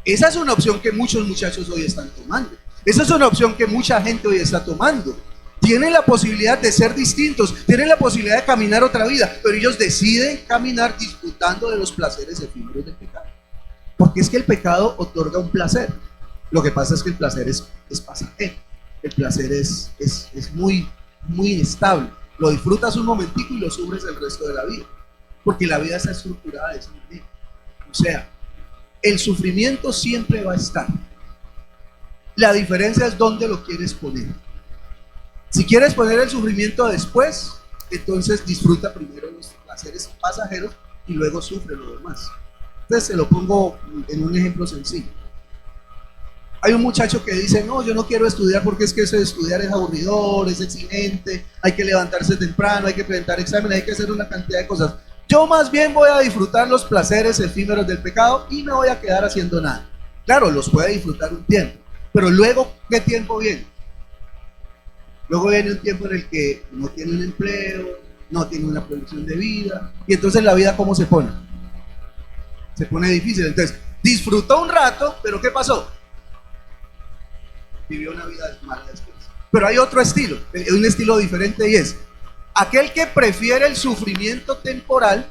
Esa es una opción que muchos muchachos hoy están tomando. Esa es una opción que mucha gente hoy está tomando. Tienen la posibilidad de ser distintos, tienen la posibilidad de caminar otra vida, pero ellos deciden caminar disfrutando de los placeres efímeros del pecado. Porque es que el pecado otorga un placer. Lo que pasa es que el placer es pasajero. El placer es muy inestable. Lo disfrutas un momentico y lo sufres el resto de la vida. Porque la vida está estructurada de esa manera. O sea, el sufrimiento siempre va a estar. La diferencia es dónde lo quieres poner. Si quieres poner el sufrimiento después, entonces disfruta primero los placeres pasajeros y luego sufre lo demás. Entonces se lo pongo en un ejemplo sencillo. Hay un muchacho que dice: no, yo no quiero estudiar porque es que eso de estudiar es aburridor, es exigente, hay que levantarse temprano, hay que presentar exámenes, hay que hacer una cantidad de cosas. Yo más bien voy a disfrutar los placeres efímeros del pecado y me voy a quedar haciendo nada. Claro, los puede disfrutar un tiempo, pero luego, ¿qué tiempo viene? Luego viene un tiempo en el que no tiene un empleo, no tiene una producción de vida, y entonces la vida, ¿cómo se pone? Se pone difícil. Entonces, disfrutó un rato, pero ¿qué pasó? Vivió una vida mala después. Pero hay otro estilo, un estilo diferente, y es aquel que prefiere el sufrimiento temporal,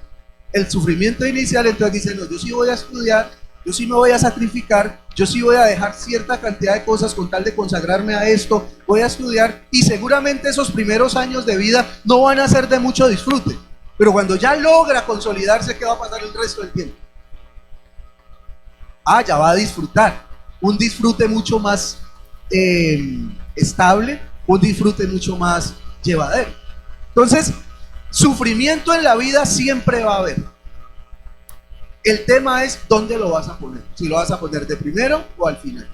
el sufrimiento inicial. Entonces dice: no, yo sí voy a estudiar, yo sí me voy a sacrificar, yo sí voy a dejar cierta cantidad de cosas con tal de consagrarme a esto, voy a estudiar, y seguramente esos primeros años de vida no van a ser de mucho disfrute, pero cuando ya logra consolidarse, ¿qué va a pasar el resto del tiempo? Ya va a disfrutar, un disfrute mucho más estable, un disfrute mucho más llevadero. Entonces, sufrimiento en la vida siempre va a haber. El tema es dónde lo vas a poner. Si lo vas a poner de primero o al final.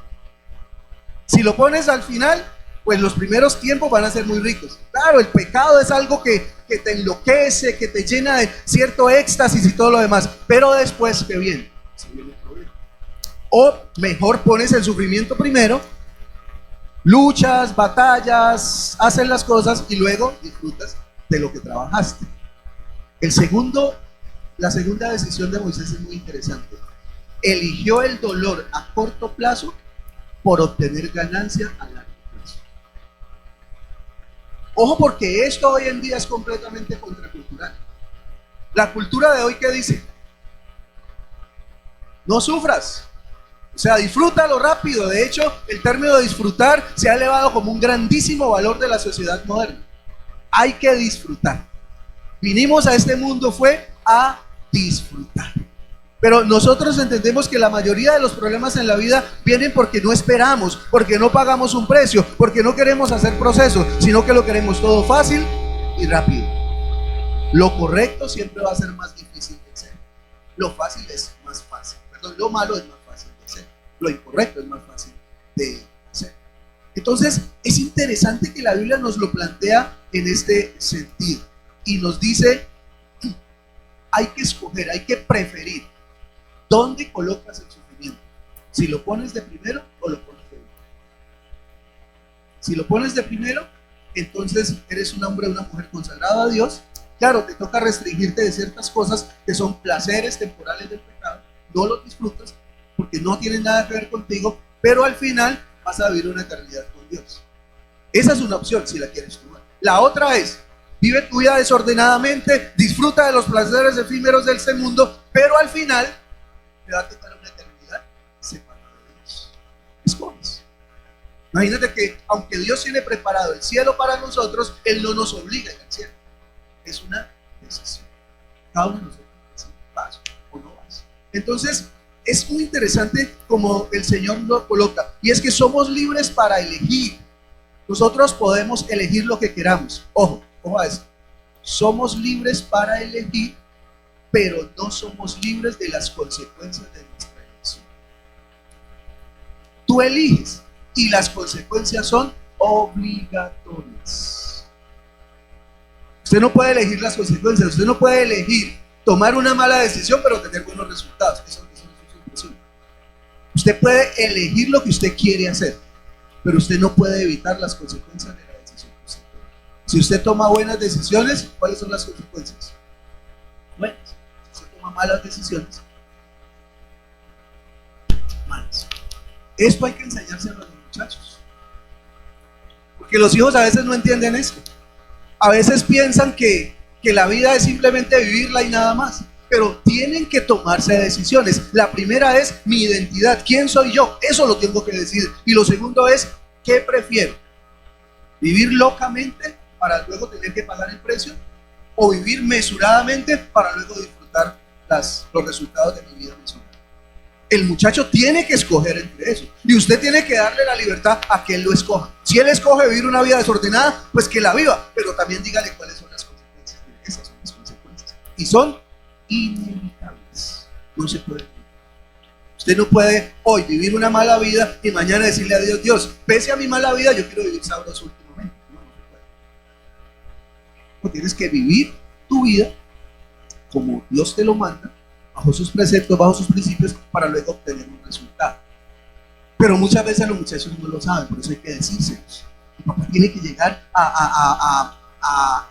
Si lo pones al final, pues los primeros tiempos van a ser muy ricos. Claro, el pecado es algo que te enloquece, que te llena de cierto éxtasis y todo lo demás. Pero después, ¿qué viene? Se viene el problema. O mejor, pones el sufrimiento primero, luchas, batallas, haces las cosas y luego disfrutas de lo que trabajaste. La segunda decisión de Moisés es muy interesante. Eligió el dolor a corto plazo por obtener ganancia a largo plazo. Ojo, porque esto hoy en día es completamente contracultural. La cultura de hoy, ¿qué dice? No sufras. O sea, disfrútalo rápido. De hecho, el término de disfrutar se ha elevado como un grandísimo valor de la sociedad moderna. Hay que disfrutar. Vinimos a este mundo fue a disfrutar. Pero nosotros entendemos que la mayoría de los problemas en la vida vienen porque no esperamos, porque no pagamos un precio, porque no queremos hacer procesos, sino que lo queremos todo fácil y rápido. Lo correcto siempre va a ser más difícil de hacer. Lo fácil es más fácil, perdón, lo malo es más fácil de hacer, lo incorrecto es más fácil de hacer. Entonces es interesante que la Biblia nos lo plantea en este sentido y nos dice, hay que escoger, hay que preferir dónde colocas el sufrimiento, si lo pones de primero o lo pones de último. Si lo pones de primero, entonces eres un hombre o una mujer consagrado a Dios. Claro, te toca restringirte de ciertas cosas que son placeres temporales del pecado, no los disfrutas porque no tienen nada que ver contigo, pero al final vas a vivir una eternidad con Dios. Esa es una opción si la quieres tomar. La otra es, vive tu vida desordenadamente, disfruta de los placeres efímeros de este mundo, pero al final te va a tocar una eternidad separada de Dios. Escoges. Imagínate que aunque Dios tiene preparado el cielo para nosotros, Él no nos obliga a ir al cielo. Es una decisión. Cada uno de nosotros decide, vas o no vas. Entonces, es muy interesante como el Señor lo coloca. Y es que somos libres para elegir. Nosotros podemos elegir lo que queramos. Ojo a eso. Somos libres para elegir, pero no somos libres de las consecuencias de nuestra elección. Tú eliges y las consecuencias son obligatorias. Usted no puede elegir las consecuencias, usted no puede elegir tomar una mala decisión pero tener buenos resultados. Eso es imposible. Usted puede elegir lo que usted quiere hacer, pero usted no puede evitar las consecuencias de la decisión que usted toma. Si usted toma buenas decisiones, ¿cuáles son las consecuencias? Buenas. Si usted toma malas decisiones, malas. Esto hay que enseñárselo a los muchachos, porque los hijos a veces no entienden esto. A veces piensan que la vida es simplemente vivirla y nada más, pero tienen que tomarse decisiones. La primera es mi identidad, ¿quién soy yo? Eso lo tengo que decidir. Y lo segundo es, ¿qué prefiero? ¿Vivir locamente para luego tener que pagar el precio? ¿O vivir mesuradamente para luego disfrutar los resultados de mi vida mesurada? El muchacho tiene que escoger entre eso, y usted tiene que darle la libertad a que él lo escoja. Si él escoge vivir una vida desordenada, pues que la viva, pero también dígale cuáles son las consecuencias. Esas son las consecuencias y son inevitables. No se puede vivir. Usted no puede hoy vivir una mala vida y mañana decirle a Dios, Dios, pese a mi mala vida, yo quiero vivir sabroso últimamente. No se puede. No, tienes que vivir tu vida como Dios te lo manda, bajo sus preceptos, bajo sus principios, para luego obtener un resultado. Pero muchas veces los muchachos no lo saben, por eso hay que decírselos. El papá tiene que llegar a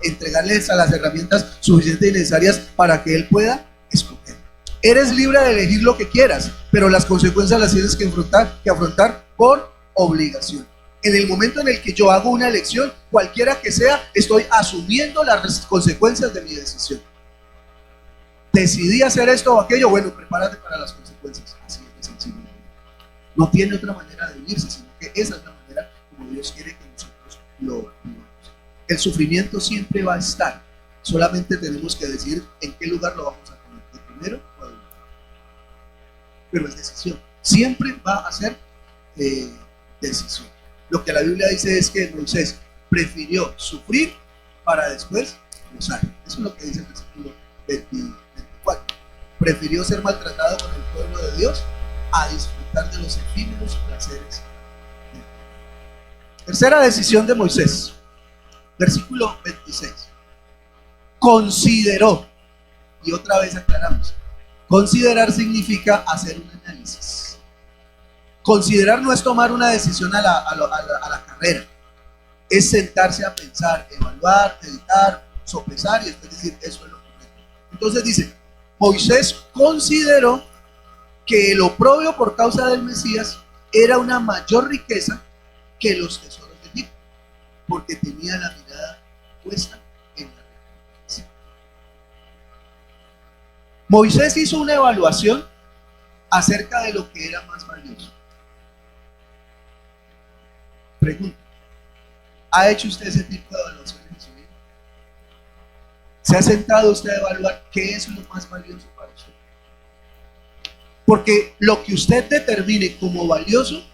entregarles a las herramientas suficientes y necesarias para que él pueda escoger. Eres libre de elegir lo que quieras, pero las consecuencias las tienes que afrontar por obligación. En el momento en el que yo hago una elección, cualquiera que sea, estoy asumiendo las consecuencias de mi decisión. Decidí hacer esto o aquello, bueno, prepárate para las consecuencias. Así es sencillo. No tiene otra manera de vivirse, sino que esa es la manera como Dios quiere que nosotros lo vivamos. El sufrimiento siempre va a estar, solamente tenemos que decidir en qué lugar lo vamos a poner, de primero o de último. Pero es decisión, siempre va a ser decisión. Lo que la Biblia dice es que Moisés prefirió sufrir para después gozar. Eso es lo que dice el versículo 24. Prefirió ser maltratado con el pueblo de Dios a disfrutar de los efímeros placeres. Tercera decisión de Moisés, versículo 26. Consideró, y otra vez aclaramos, considerar significa hacer un análisis. Considerar no es tomar una decisión a la carrera, es sentarse a pensar, evaluar, meditar, sopesar y después decir, eso es lo correcto. Entonces dice, Moisés consideró que el oprobio por causa del Mesías era una mayor riqueza que los tesoros de Egipto, porque tenía la mirada puesta en la recompensa. Moisés hizo una evaluación acerca de lo que era más valioso. Pregunta, ¿ha hecho usted ese tipo de evaluación en su vida? ¿Se ha sentado usted a evaluar qué es lo más valioso para usted? Porque lo que usted determine como valioso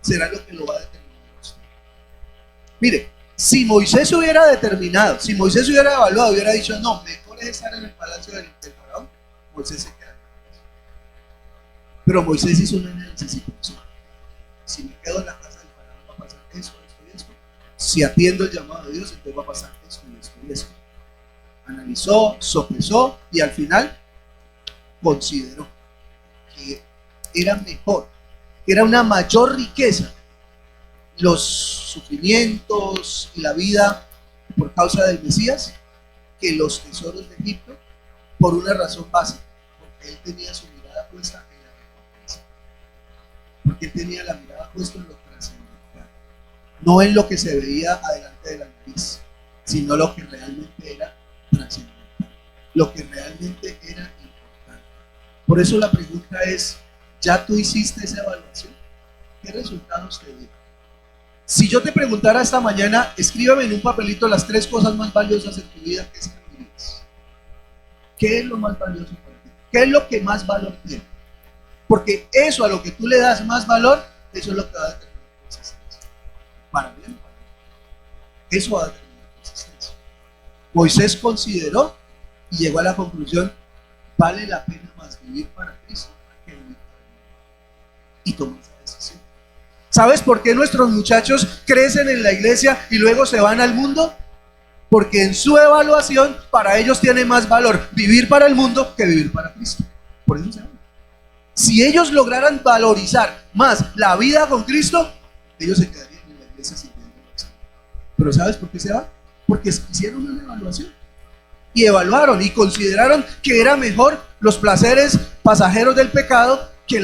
será lo que lo va a determinar usted. Mire, si Moisés hubiera determinado, si Moisés hubiera evaluado, hubiera dicho, no, mejor es estar en el palacio del faraón, Moisés se queda. Pero Moisés hizo un análisis y pensó, si me quedo en la casa del faraón va a pasar esto, esto y esto. Si atiendo el llamado de Dios, entonces va a pasar esto y esto y esto. Analizó, sopesó y al final consideró que era mejor, que era una mayor riqueza los sufrimientos y la vida por causa del Mesías que los tesoros de Egipto, por una razón básica, porque él tenía su mirada puesta en la recompensa, porque él tenía la mirada puesta en lo trascendental, no en lo que se veía adelante de la nariz, sino lo que realmente era trascendental, lo que realmente era importante. Por eso la pregunta es, ¿ya tú hiciste esa evaluación? ¿Qué resultados te dio? Si yo te preguntara esta mañana, escríbeme en un papelito las 3 cosas más valiosas en tu vida, ¿qué escribirías? ¿Qué es lo más valioso para ti? ¿Qué es lo que más valor tiene? Porque eso a lo que tú le das más valor, eso es lo que va a determinar tu existencia. Para bien, para bien. Eso va a determinar tu existencia. Moisés consideró y llegó a la conclusión, vale la pena más vivir para Cristo que vivir para el mundo. Y tomó esa decisión. ¿Sabes por qué nuestros muchachos crecen en la iglesia y luego se van al mundo? Porque en su evaluación para ellos tiene más valor vivir para el mundo que vivir para Cristo. Por eso se van. Si ellos lograran valorizar más la vida con Cristo, ellos se quedarían en la iglesia sirviendo al Señor. Pero ¿sabes por qué se van? Porque hicieron una evaluación y evaluaron y consideraron que era mejor los placeres pasajeros del pecado que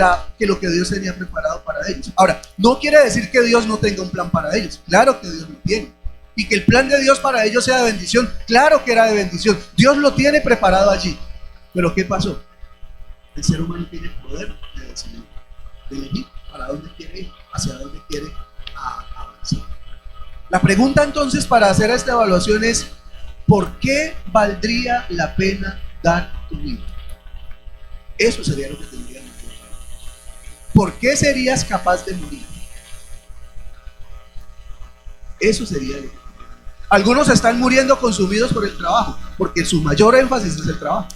lo que Dios tenía preparado para ellos. Ahora, no quiere decir que Dios no tenga un plan para ellos. Claro que Dios lo tiene. Y que el plan de Dios para ellos sea de bendición. Claro que era de bendición. Dios lo tiene preparado allí. Pero ¿qué pasó? El ser humano tiene poder de decidir, de elegir para dónde quiere ir, hacia dónde quiere avanzar. La pregunta entonces para hacer esta evaluación es, ¿por qué valdría la pena dar tu vida? Eso sería lo que tendríamos. ¿Por qué serías capaz de morir? Eso sería lo que tendríamos. Algunos están muriendo consumidos por el trabajo, porque su mayor énfasis es el trabajo.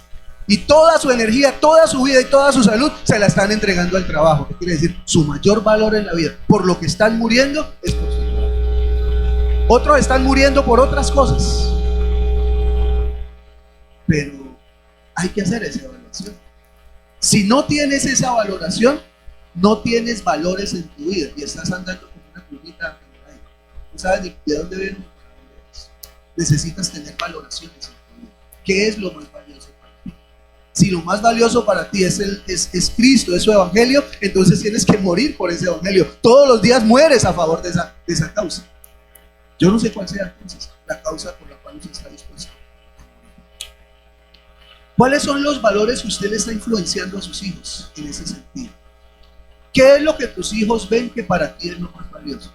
Y toda su energía, toda su vida y toda su salud se la están entregando al trabajo. ¿Qué quiere decir? Su mayor valor en la vida, por lo que están muriendo, es por su trabajo. Otros están muriendo por otras cosas. Pero hay que hacer esa evaluación. Si no tienes esa valoración, no tienes valores en tu vida y estás andando con una plumita en el aire. No sabes ni de dónde viene. Necesitas tener valoraciones en tu vida. ¿Qué es lo más valioso para ti? Si lo más valioso para ti es Cristo, es su evangelio, entonces tienes que morir por ese evangelio. Todos los días mueres a favor de esa causa. Yo no sé cuál sea entonces la causa por la cual usted está dispuesto a morir. ¿Cuáles son los valores que usted le está influenciando a sus hijos en ese sentido? ¿Qué es lo que tus hijos ven que para ti es lo más valioso?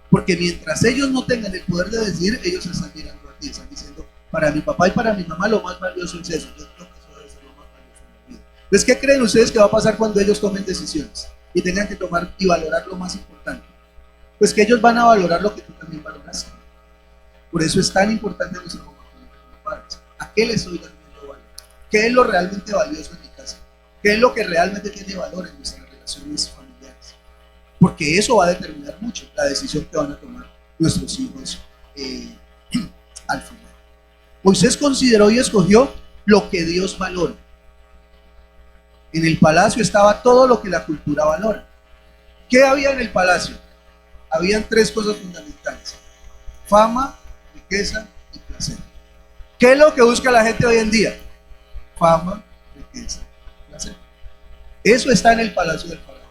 Porque mientras ellos no tengan el poder de decidir, ellos están mirando a ti, están diciendo, para mi papá y para mi mamá lo más valioso es eso. Yo creo que eso debe ser lo más valioso en la vida. Entonces, ¿qué creen ustedes que va a pasar cuando ellos tomen decisiones y tengan que tomar y valorar lo más importante? Pues que ellos van a valorar lo que tú también valoraste. Por eso es tan importante nuestro comportamiento como padres. ¿A qué le estoy dando valor? ¿Qué es lo realmente valioso en mi casa? ¿Qué es lo que realmente tiene valor en nuestra relaciones familiares? Porque eso va a determinar mucho la decisión que van a tomar nuestros hijos al final. Moisés consideró y escogió lo que Dios valora. En el palacio estaba todo lo que la cultura valora. ¿Qué había en el palacio? Habían 3 cosas fundamentales: fama, riqueza y placer. ¿Qué es lo que busca la gente hoy en día? Fama, riqueza, placer. Eso está en el palacio del faraón.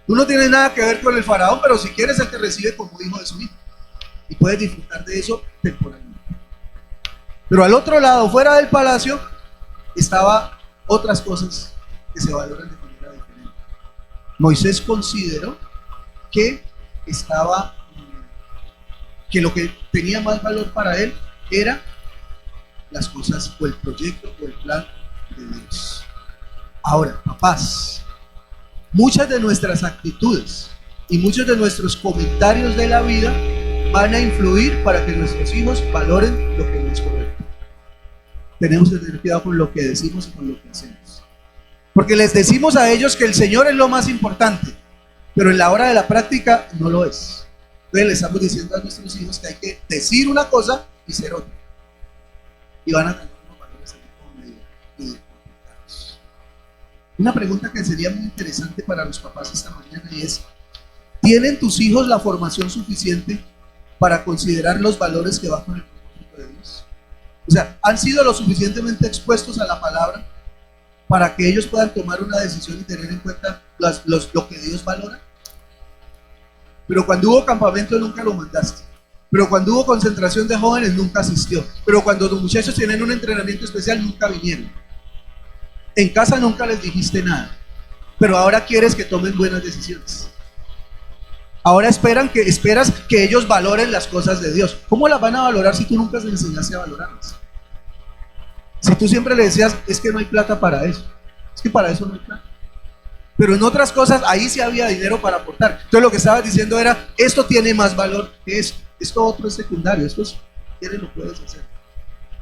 Tú no tienes nada que ver con el faraón, pero si quieres, él te recibe como hijo de su hijo y puedes disfrutar de eso temporalmente. Pero al otro lado, fuera del palacio, estaban otras cosas que se valoran de manera diferente. Moisés consideró que lo que tenía más valor para él era las cosas o el proyecto o el plan de Dios. Ahora, papás, muchas de nuestras actitudes y muchos de nuestros comentarios de la vida van a influir para que nuestros hijos valoren lo que no es correcto. Tenemos que tener cuidado con lo que decimos y con lo que hacemos, Porque les decimos a ellos que el Señor es lo más importante, pero en la hora de la práctica no lo es. Entonces le estamos diciendo a nuestros hijos que hay que decir una cosa y ser otra. Y van a tener unos valores medio complicados. Una pregunta que sería muy interesante para los papás esta mañana y es: ¿tienen tus hijos la formación suficiente para considerar los valores que van con el propósito de Dios? O sea, ¿han sido lo suficientemente expuestos a la palabra para que ellos puedan tomar una decisión y tener en cuenta lo que Dios valora? Pero cuando hubo campamento nunca lo mandaste. Pero cuando hubo concentración de jóvenes nunca asistió. Pero cuando los muchachos tienen un entrenamiento especial nunca vinieron. En casa nunca les dijiste nada. Pero ahora quieres que tomen buenas decisiones. Ahora esperas que ellos valoren las cosas de Dios. ¿Cómo las van a valorar si tú nunca les enseñaste a valorarlas? Si tú siempre le decías, es que no hay plata para eso. Es que para eso no hay plata. Pero en otras cosas, ahí sí había dinero para aportar. Entonces lo que estabas diciendo era, esto tiene más valor que esto. Esto otro es secundario. Esto si quieres lo puedes hacer.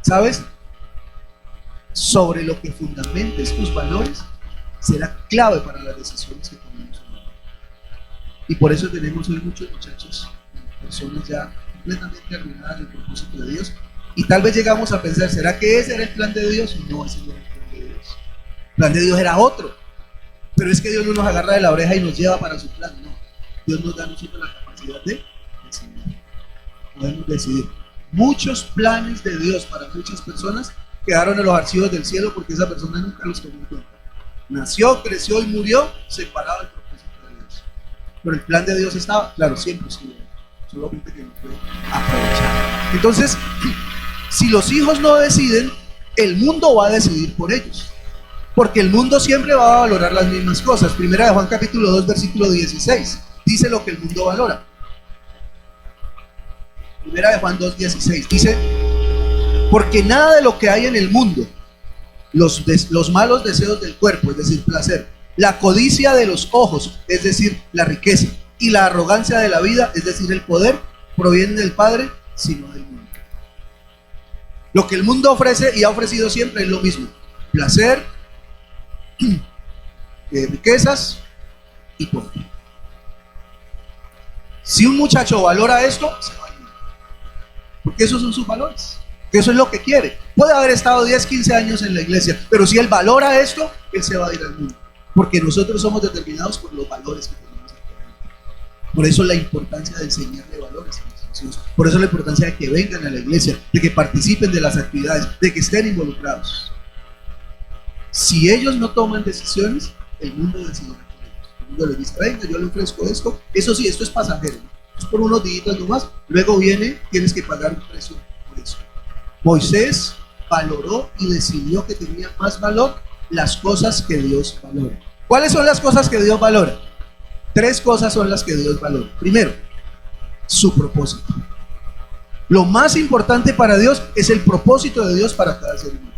¿Sabes? Sobre lo que fundamentes tus valores será clave para las decisiones que tomemos. Y por eso tenemos hoy muchos muchachos, personas ya completamente arruinadas del propósito de Dios. Y tal vez llegamos a pensar, ¿será que ese era el plan de Dios? No, ese no era el plan de Dios. El plan de Dios era otro. Pero es que Dios no nos agarra de la oreja y nos lleva para su plan. No. Dios nos da a nosotros la capacidad de decidir. Podemos decidir. Muchos planes de Dios para muchas personas quedaron en los archivos del cielo porque esa persona nunca los tomó en cuenta. Nació, creció y murió separado del propósito de Dios. Pero el plan de Dios estaba, claro, siempre estuvo. Solamente que no fue aprovechado. Entonces, si los hijos no deciden, el mundo va a decidir por ellos. Porque el mundo siempre va a valorar las mismas cosas. Primera de Juan capítulo 2 versículo 16 dice lo que el mundo valora. Primera de Juan 2, 16 dice: porque nada de lo que hay en el mundo, los malos deseos del cuerpo, es decir, placer, la codicia de los ojos, es decir, la riqueza, y la arrogancia de la vida, es decir, el poder, provienen del Padre, sino del mundo. Lo que el mundo ofrece y ha ofrecido siempre es lo mismo: placer, riquezas y poder. Si un muchacho valora esto, se va a ir, porque esos son sus valores, que eso es lo que quiere. Puede haber estado 10, 15 años en la iglesia, pero si él valora esto, él se va a ir al mundo, porque nosotros somos determinados por los valores que tenemos actualmente. Por eso la importancia de enseñarle valores a nuestros hijos, por eso la importancia de que vengan a la iglesia, de que participen de las actividades, de que estén involucrados. Si ellos no toman decisiones, el mundo decidirá por ellos. El mundo les dice: venga, yo le ofrezco esto. Eso sí, esto es pasajero, ¿no? Es por unos días nomás. Luego viene, tienes que pagar un precio por eso. Moisés valoró y decidió que tenía más valor las cosas que Dios valora. ¿Cuáles son las cosas que Dios valora? 3 cosas son las que Dios valora. Primero, su propósito. Lo más importante para Dios es el propósito de Dios para cada ser humano.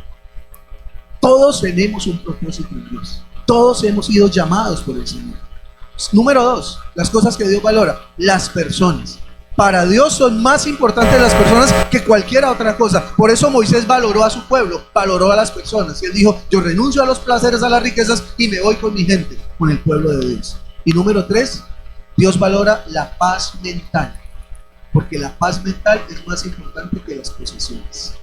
Todos tenemos un propósito en Dios. Todos hemos sido llamados por el Señor. Número 2, las cosas que Dios valora. Las personas. Para Dios son más importantes las personas que cualquier otra cosa. Por eso Moisés valoró a su pueblo, valoró a las personas. Y él dijo: yo renuncio a los placeres, a las riquezas y me voy con mi gente, con el pueblo de Dios. Y número 3, Dios valora la paz mental. Porque la paz mental es más importante que las posesiones.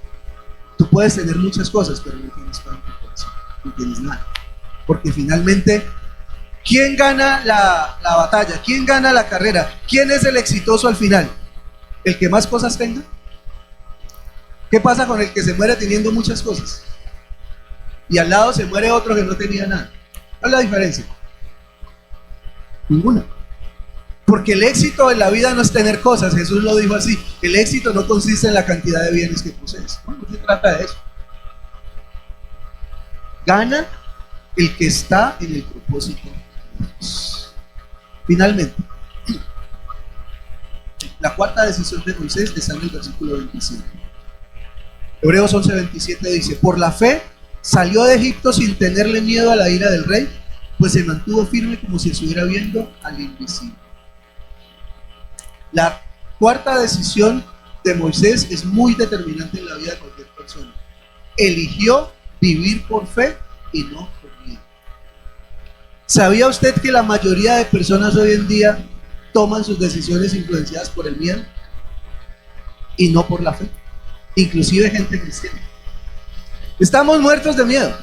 Tú puedes tener muchas cosas, pero no tienes paz en tu corazón, no tienes nada. Porque finalmente, ¿quién gana la batalla? ¿Quién gana la carrera? ¿Quién es el exitoso al final? ¿El que más cosas tenga? ¿Qué pasa con el que se muere teniendo muchas cosas? Y al lado se muere otro que no tenía nada. ¿Cuál es la diferencia? Ninguna. Porque el éxito en la vida no es tener cosas. Jesús lo dijo así: el éxito no consiste en la cantidad de bienes que posees. No se trata de eso. Gana el que está en el propósito de Dios. Finalmente, la cuarta decisión de Moisés está en el versículo 25. Hebreos 11:27 dice: por la fe salió de Egipto sin tenerle miedo a la ira del rey, pues se mantuvo firme como si estuviera viendo al invisible. La cuarta decisión de Moisés es muy determinante en la vida de cualquier persona. Eligió vivir por fe y no por miedo. ¿Sabía usted que la mayoría de personas hoy en día toman sus decisiones influenciadas por el miedo y no por la fe? Inclusive gente cristiana. Estamos muertos de miedo.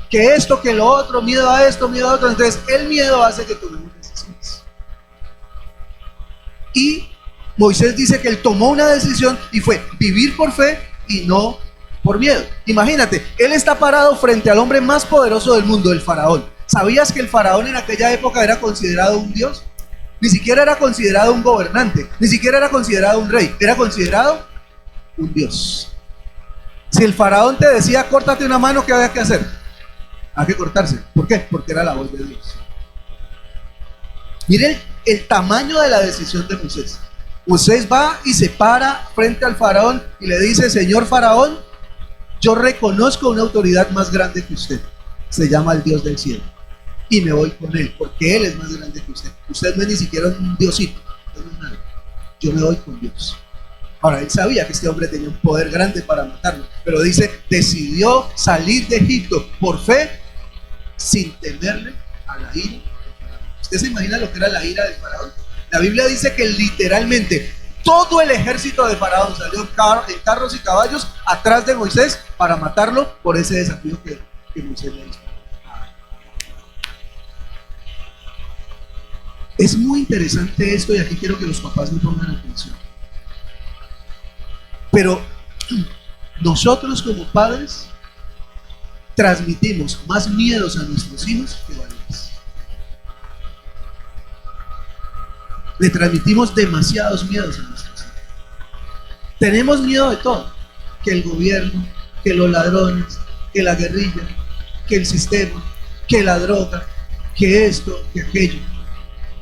Que esto, que lo otro, miedo a esto, miedo a otro. Entonces el miedo hace que tomemos decisiones. Y Moisés dice que él tomó una decisión y fue vivir por fe y no por miedo. Imagínate, él está parado frente al hombre más poderoso del mundo, el faraón. ¿Sabías que el faraón en aquella época era considerado un dios? Ni siquiera era considerado un gobernante, ni siquiera era considerado un rey, era considerado un dios. Si el faraón te decía córtate una mano, ¿qué había que hacer? Había que cortarse. ¿Por qué? Porque era la voz de Dios. Miren el tamaño de la decisión de Moisés. Moisés va y se para frente al faraón y le dice: señor faraón, yo reconozco una autoridad más grande que usted. Se llama el Dios del cielo. Y me voy con él, porque él es más grande que usted. Usted no es ni siquiera un diosito. No es nada. Yo me voy con Dios. Ahora, él sabía que este hombre tenía un poder grande para matarlo, pero dice, decidió salir de Egipto por fe, sin temerle a la ira del faraón. ¿Usted se imagina lo que era la ira del faraón? La Biblia dice que literalmente todo el ejército de faraón salió en carros y caballos atrás de Moisés para matarlo por ese desafío que Moisés le hizo. Es muy interesante esto y aquí quiero que los papás me pongan atención. Pero nosotros como padres transmitimos más miedos a nuestros hijos que valores. Le transmitimos demasiados miedos a nuestros hijos. Tenemos miedo de todo, que el gobierno, que los ladrones, que la guerrilla, que el sistema, que la droga, que esto, que aquello.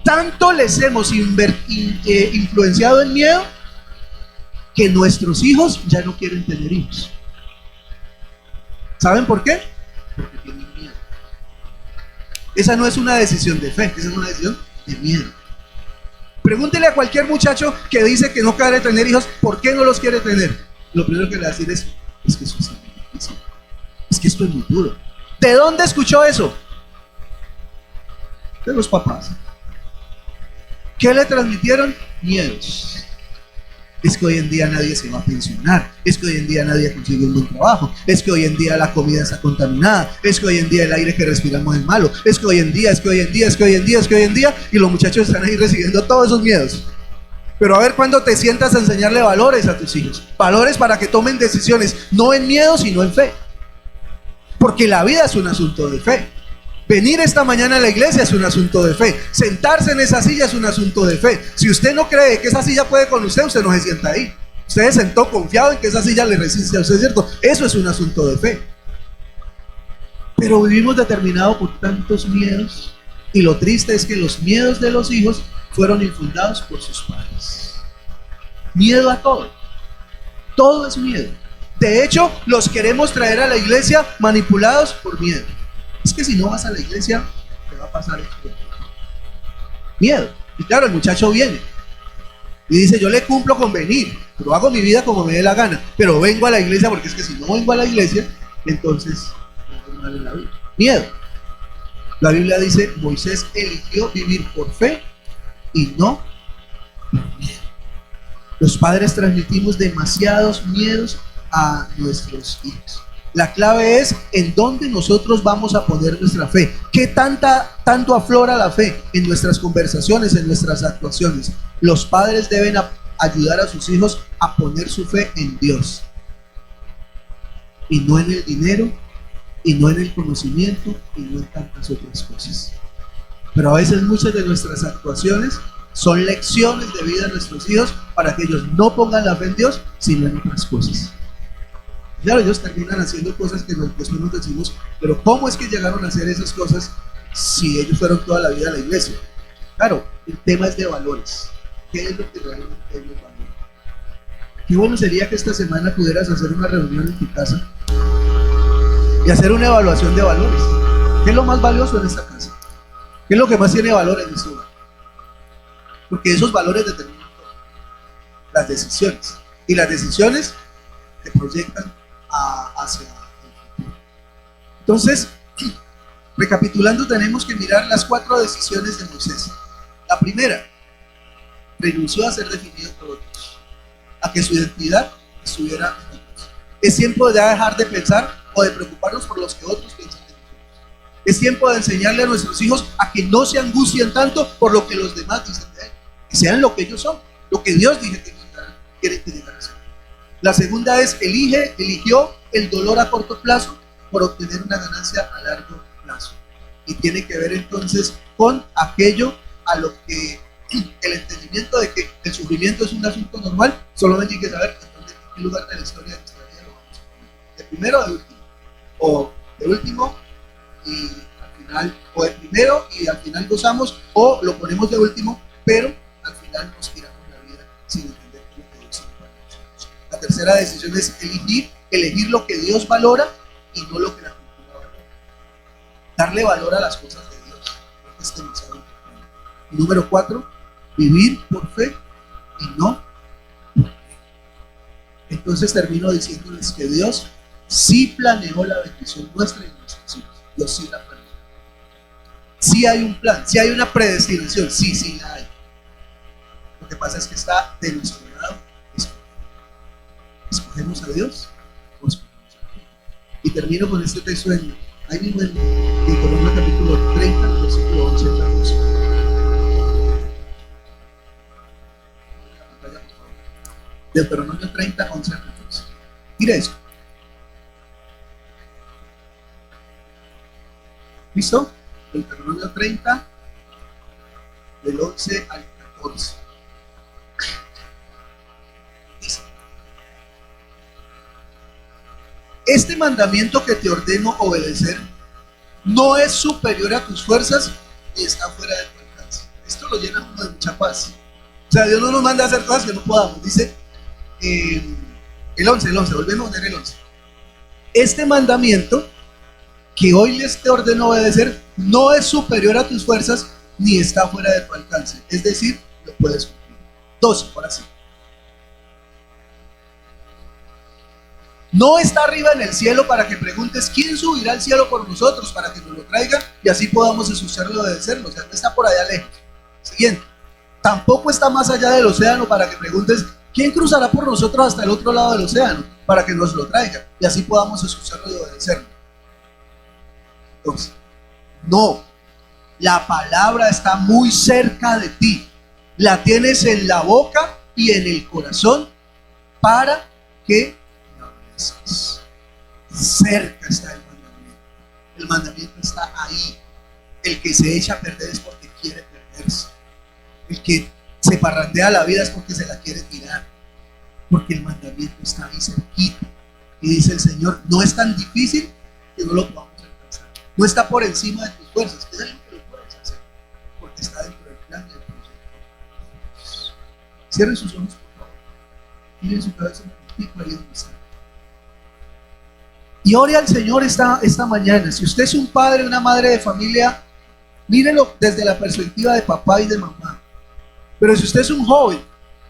Tanto les hemos influenciado en miedo que nuestros hijos ya no quieren tener hijos. ¿Saben por qué? Porque tienen miedo. Esa no es una decisión de fe, esa es una decisión de miedo. Pregúntele a cualquier muchacho que dice que no quiere tener hijos, ¿por qué no los quiere tener? Lo primero que le va a decir es que eso es muy difícil. Es que esto es muy duro. ¿De dónde escuchó eso? De los papás. ¿Qué le transmitieron? Miedos. Es que hoy en día nadie se va a pensionar, es que hoy en día nadie consigue un buen trabajo, es que hoy en día la comida está contaminada, es que hoy en día el aire que respiramos es malo, es que hoy en día, y los muchachos están ahí recibiendo todos esos miedos. Pero a ver cuándo te sientas a enseñarle valores a tus hijos, valores para que tomen decisiones, no en miedo, sino en fe. Porque la vida es un asunto de fe. Venir esta mañana a la iglesia es un asunto de fe. Sentarse en esa silla es un asunto de fe. Si usted no cree que esa silla puede con usted, usted no se sienta ahí. Usted se sentó confiado en que esa silla le resiste a usted, ¿cierto? Eso es un asunto de fe. Pero vivimos determinados por tantos miedos, y lo triste es que los miedos de los hijos fueron infundados por sus padres. Miedo a todo. Todo es miedo. De hecho, los queremos traer a la iglesia manipulados por miedo. Es que si no vas a la iglesia, te va a pasar esto. Miedo. Y claro, el muchacho viene y dice: yo le cumplo con venir, pero hago mi vida como me dé la gana, pero vengo a la iglesia porque es que si no vengo a la iglesia, entonces me voy mal en la vida. Miedo. La Biblia dice: Moisés eligió vivir por fe y no por miedo. Los padres transmitimos demasiados miedos a nuestros hijos. La clave es en dónde nosotros vamos a poner nuestra fe. ¿Qué tanto aflora la fe en nuestras conversaciones, en nuestras actuaciones? Los padres deben ayudar a sus hijos a poner su fe en Dios. Y no en el dinero, y no en el conocimiento, y no en tantas otras cosas. Pero a veces muchas de nuestras actuaciones son lecciones de vida a nuestros hijos para que ellos no pongan la fe en Dios, sino en otras cosas. Claro, ellos terminan haciendo cosas que después nos decimos, pero ¿cómo es que llegaron a hacer esas cosas si ellos fueron toda la vida a la iglesia? Claro, el tema es de valores. ¿Qué es lo que realmente es el valor? Qué bueno sería que esta semana pudieras hacer una reunión en tu casa y hacer una evaluación de valores. ¿Qué es lo más valioso en esta casa? ¿Qué es lo que más tiene valor en este lugar? Porque esos valores determinan todo. Las decisiones. Y las decisiones te proyectan hacia el futuro. Entonces, Recapitulando, tenemos que mirar las 4 decisiones de Moisés. La primera, renunció a ser definido por otros, a que su identidad estuviera en otros. Es tiempo de dejar de pensar o de preocuparnos por los que otros piensan de nosotros. Es tiempo de enseñarle a nuestros hijos a que no se angustien tanto por lo que los demás dicen de él, que sean lo que ellos son, lo que Dios dice que quieren que llegar a ser. La segunda es, eligió el dolor a corto plazo por obtener una ganancia a largo plazo. Y tiene que ver entonces con aquello a lo que el entendimiento de que el sufrimiento es un asunto normal, solamente hay que saber en qué lugar de la historia de nuestra vida lo vamos a poner. De primero o de último. O de último y al final, o de primero y al final gozamos, o lo ponemos de último, pero al final nos tiramos la vida sin entender lo que Dios tiene para nosotros. La tercera decisión es elegir lo que Dios valora y no lo que la cultura valora. Darle valor a las cosas de Dios. Porque es demasiado importante. Y número 4, vivir por fe y no por fe. Entonces termino diciéndoles que Dios sí planeó la bendición nuestra y nuestros hijos. Dios sí la planeó. Sí hay un plan, sí hay una predestinación, sí la hay. Lo que pasa es que está de nuestro lado. ¿Escogemos a Dios o escogemos a Dios? Y termino con este texto ahí mismo en Deuteronomio capítulo 30, versículo 11 al 12. Deuteronomio 30, 11 al 14. Mira esto. ¿Listo? Deuteronomio 30, del 11 al 14. Dice: este mandamiento que te ordeno obedecer no es superior a tus fuerzas ni está fuera de tu alcance. Esto lo llena uno de mucha paz. O sea, Dios no nos manda a hacer cosas que no podamos. Dice el 11, volvemos a poner el 11. Este mandamiento que hoy les te ordeno obedecer no es superior a tus fuerzas ni está fuera de tu alcance. Es decir, lo puedes cumplir. 12, por así. No está arriba en el cielo para que preguntes quién subirá al cielo por nosotros para que nos lo traiga y así podamos escucharlo y obedecerlo. O sea, no está por allá lejos. Siguiente. Tampoco está más allá del océano para que preguntes quién cruzará por nosotros hasta el otro lado del océano para que nos lo traiga y así podamos escucharlo y obedecerlo. Entonces, no, la palabra está muy cerca de ti, la tienes en la boca y en el corazón para que la obedezcas. Cerca está el mandamiento está ahí. El que se echa a perder es porque quiere perderse, el que se parrandea la vida es porque se la quiere tirar, porque el mandamiento está ahí cerquita. Y dice el Señor, no es tan difícil que no lo podamos alcanzar, no está por encima de tus fuerzas, es algo que lo puedes hacer, porque está dentro del plan del proyecto. Cierren sus ojos, por favor, miren su cabeza un poquitico ahí donde está y ore al Señor esta mañana. Si usted es un padre, una madre de familia, mírelo desde la perspectiva de papá y de mamá. Pero si usted es un joven,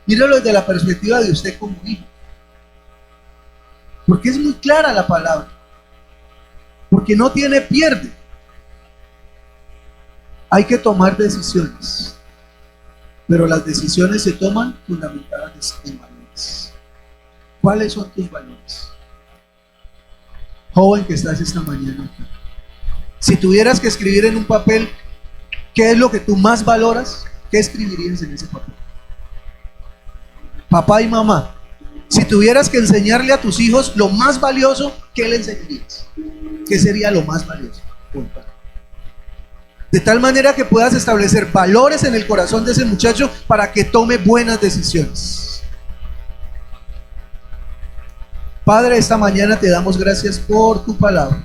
mírelo desde la perspectiva de usted como hijo. Porque es muy clara la palabra. Porque no tiene pierde. Hay que tomar decisiones. Pero las decisiones se toman fundamentadas en valores. ¿Cuáles son tus valores? Joven que estás esta mañana aquí. Si tuvieras que escribir en un papel ¿qué es lo que tú más valoras? ¿Qué escribirías en ese papel? Papá y mamá, si tuvieras que enseñarle a tus hijos lo más valioso, ¿qué le enseñarías? ¿Qué sería lo más valioso? De tal manera que puedas establecer valores en el corazón de ese muchacho para que tome buenas decisiones. Padre, esta mañana te damos gracias por tu palabra.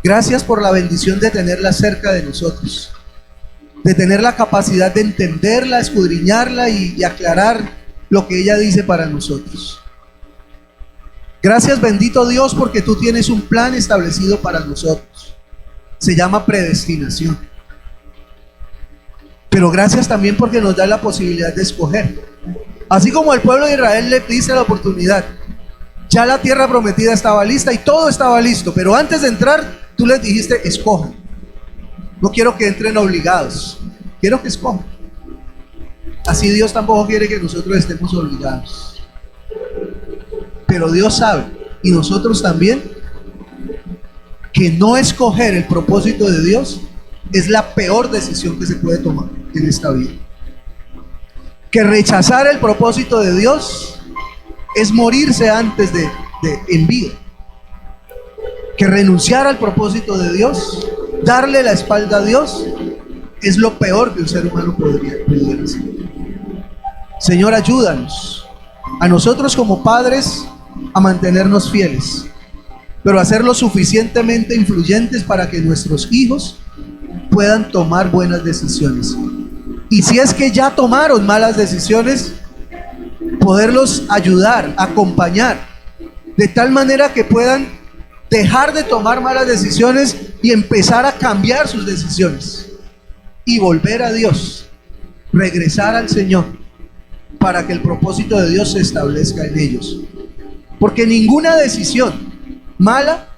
Gracias por la bendición de tenerla cerca de nosotros, de tener la capacidad de entenderla, escudriñarla y aclarar lo que ella dice para nosotros. Gracias, bendito Dios, porque tú tienes un plan establecido para nosotros. Se llama predestinación. Pero gracias también porque nos da la posibilidad de escoger. Así como el pueblo de Israel le diste la oportunidad, ya la tierra prometida estaba lista y todo estaba listo, pero antes de entrar, tú tú les dijiste, escojan. No quiero que entren obligados, quiero que escojan. Así Dios tampoco quiere que nosotros estemos obligados. Pero Dios sabe, y nosotros también, que no escoger el propósito de Dios es la peor decisión que se puede tomar en esta vida. Que rechazar el propósito de Dios es morirse antes de en vida. Que renunciar al propósito de Dios, darle la espalda a Dios, es lo peor que un ser humano pudiera hacer. Señor, ayúdanos a nosotros como padres a mantenernos fieles, pero a ser lo suficientemente influyentes para que nuestros hijos puedan tomar buenas decisiones. Y si es que ya tomaron malas decisiones, poderlos ayudar, acompañar, de tal manera que puedan dejar de tomar malas decisiones y empezar a cambiar sus decisiones y volver a Dios, regresar al Señor, para que el propósito de Dios se establezca en ellos. Porque ninguna decisión mala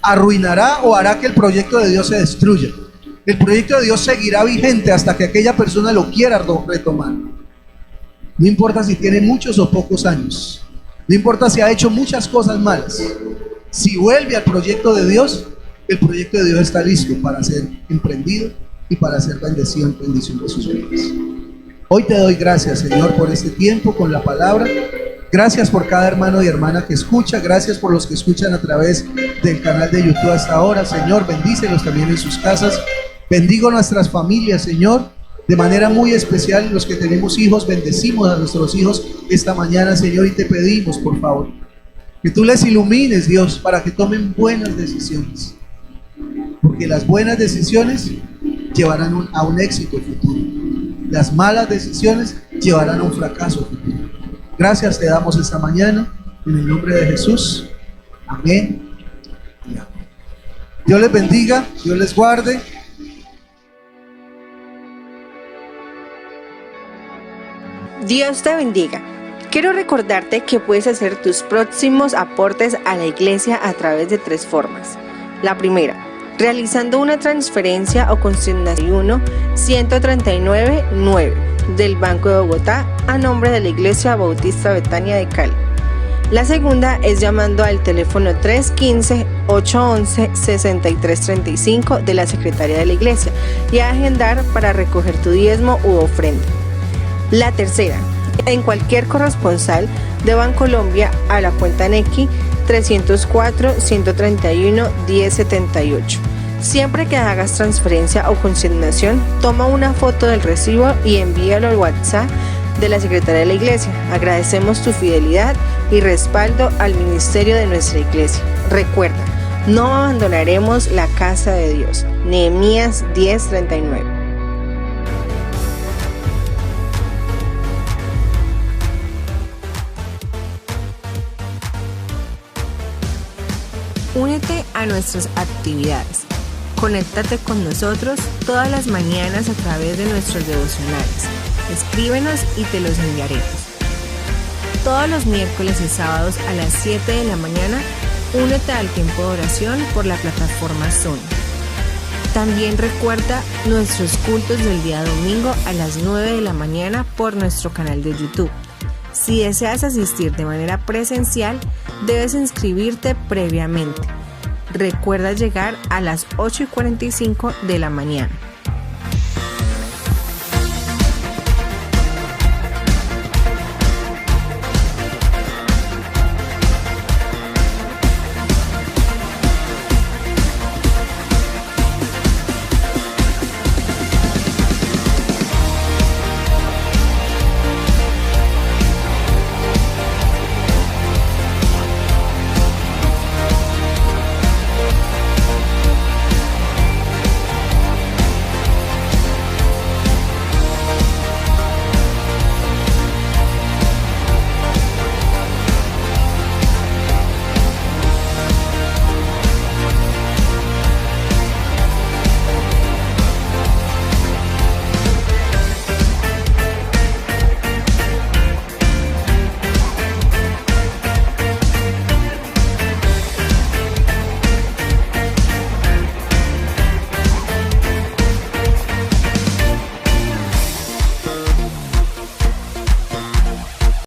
arruinará o hará que el proyecto de Dios se destruya. El proyecto de Dios seguirá vigente hasta que aquella persona lo quiera retomar. No importa si tiene muchos o pocos años, no importa si ha hecho muchas cosas malas. Si vuelve al proyecto de Dios, el proyecto de Dios está listo para ser emprendido y para ser bendición de sus vidas. Hoy te doy gracias, Señor, por este tiempo con la palabra. Gracias por cada hermano y hermana que escucha. Gracias por los que escuchan a través del canal de YouTube hasta ahora. Señor, bendícelos también en sus casas. Bendigo nuestras familias, Señor. De manera muy especial, los que tenemos hijos, bendecimos a nuestros hijos esta mañana, Señor, y te pedimos, por favor, que tú les ilumines, Dios, para que tomen buenas decisiones. Porque las buenas decisiones llevarán a un éxito futuro. Las malas decisiones llevarán a un fracaso futuro. Gracias te damos esta mañana, en el nombre de Jesús. Amén y amén. Dios les bendiga, Dios les guarde. Dios te bendiga. Quiero recordarte que puedes hacer tus próximos aportes a la iglesia a través de 3 formas. La primera, realizando una transferencia o consignación 139.9 del Banco de Bogotá a nombre de la Iglesia Bautista Betania de Cali. La segunda es llamando al teléfono 315-811-6335 de la Secretaría de la Iglesia y a agendar para recoger tu diezmo u ofrenda. La tercera, en cualquier corresponsal de Bancolombia a la cuenta Nequi 304-131-1078. Siempre que hagas transferencia o consignación, toma una foto del recibo y envíalo al WhatsApp de la Secretaría de la Iglesia. Agradecemos tu fidelidad y respaldo al ministerio de nuestra iglesia. Recuerda, no abandonaremos la casa de Dios. Nehemías 10:39. Únete a nuestras actividades. Conéctate con nosotros todas las mañanas a través de nuestros devocionales. Escríbenos y te los enviaremos. Todos los miércoles y sábados a las 7 de la mañana, únete al tiempo de oración por la plataforma Zoom. También recuerda nuestros cultos del día domingo a las 9 de la mañana por nuestro canal de YouTube. Si deseas asistir de manera presencial, debes inscribirte previamente. Recuerda llegar a las 8:45 de la mañana.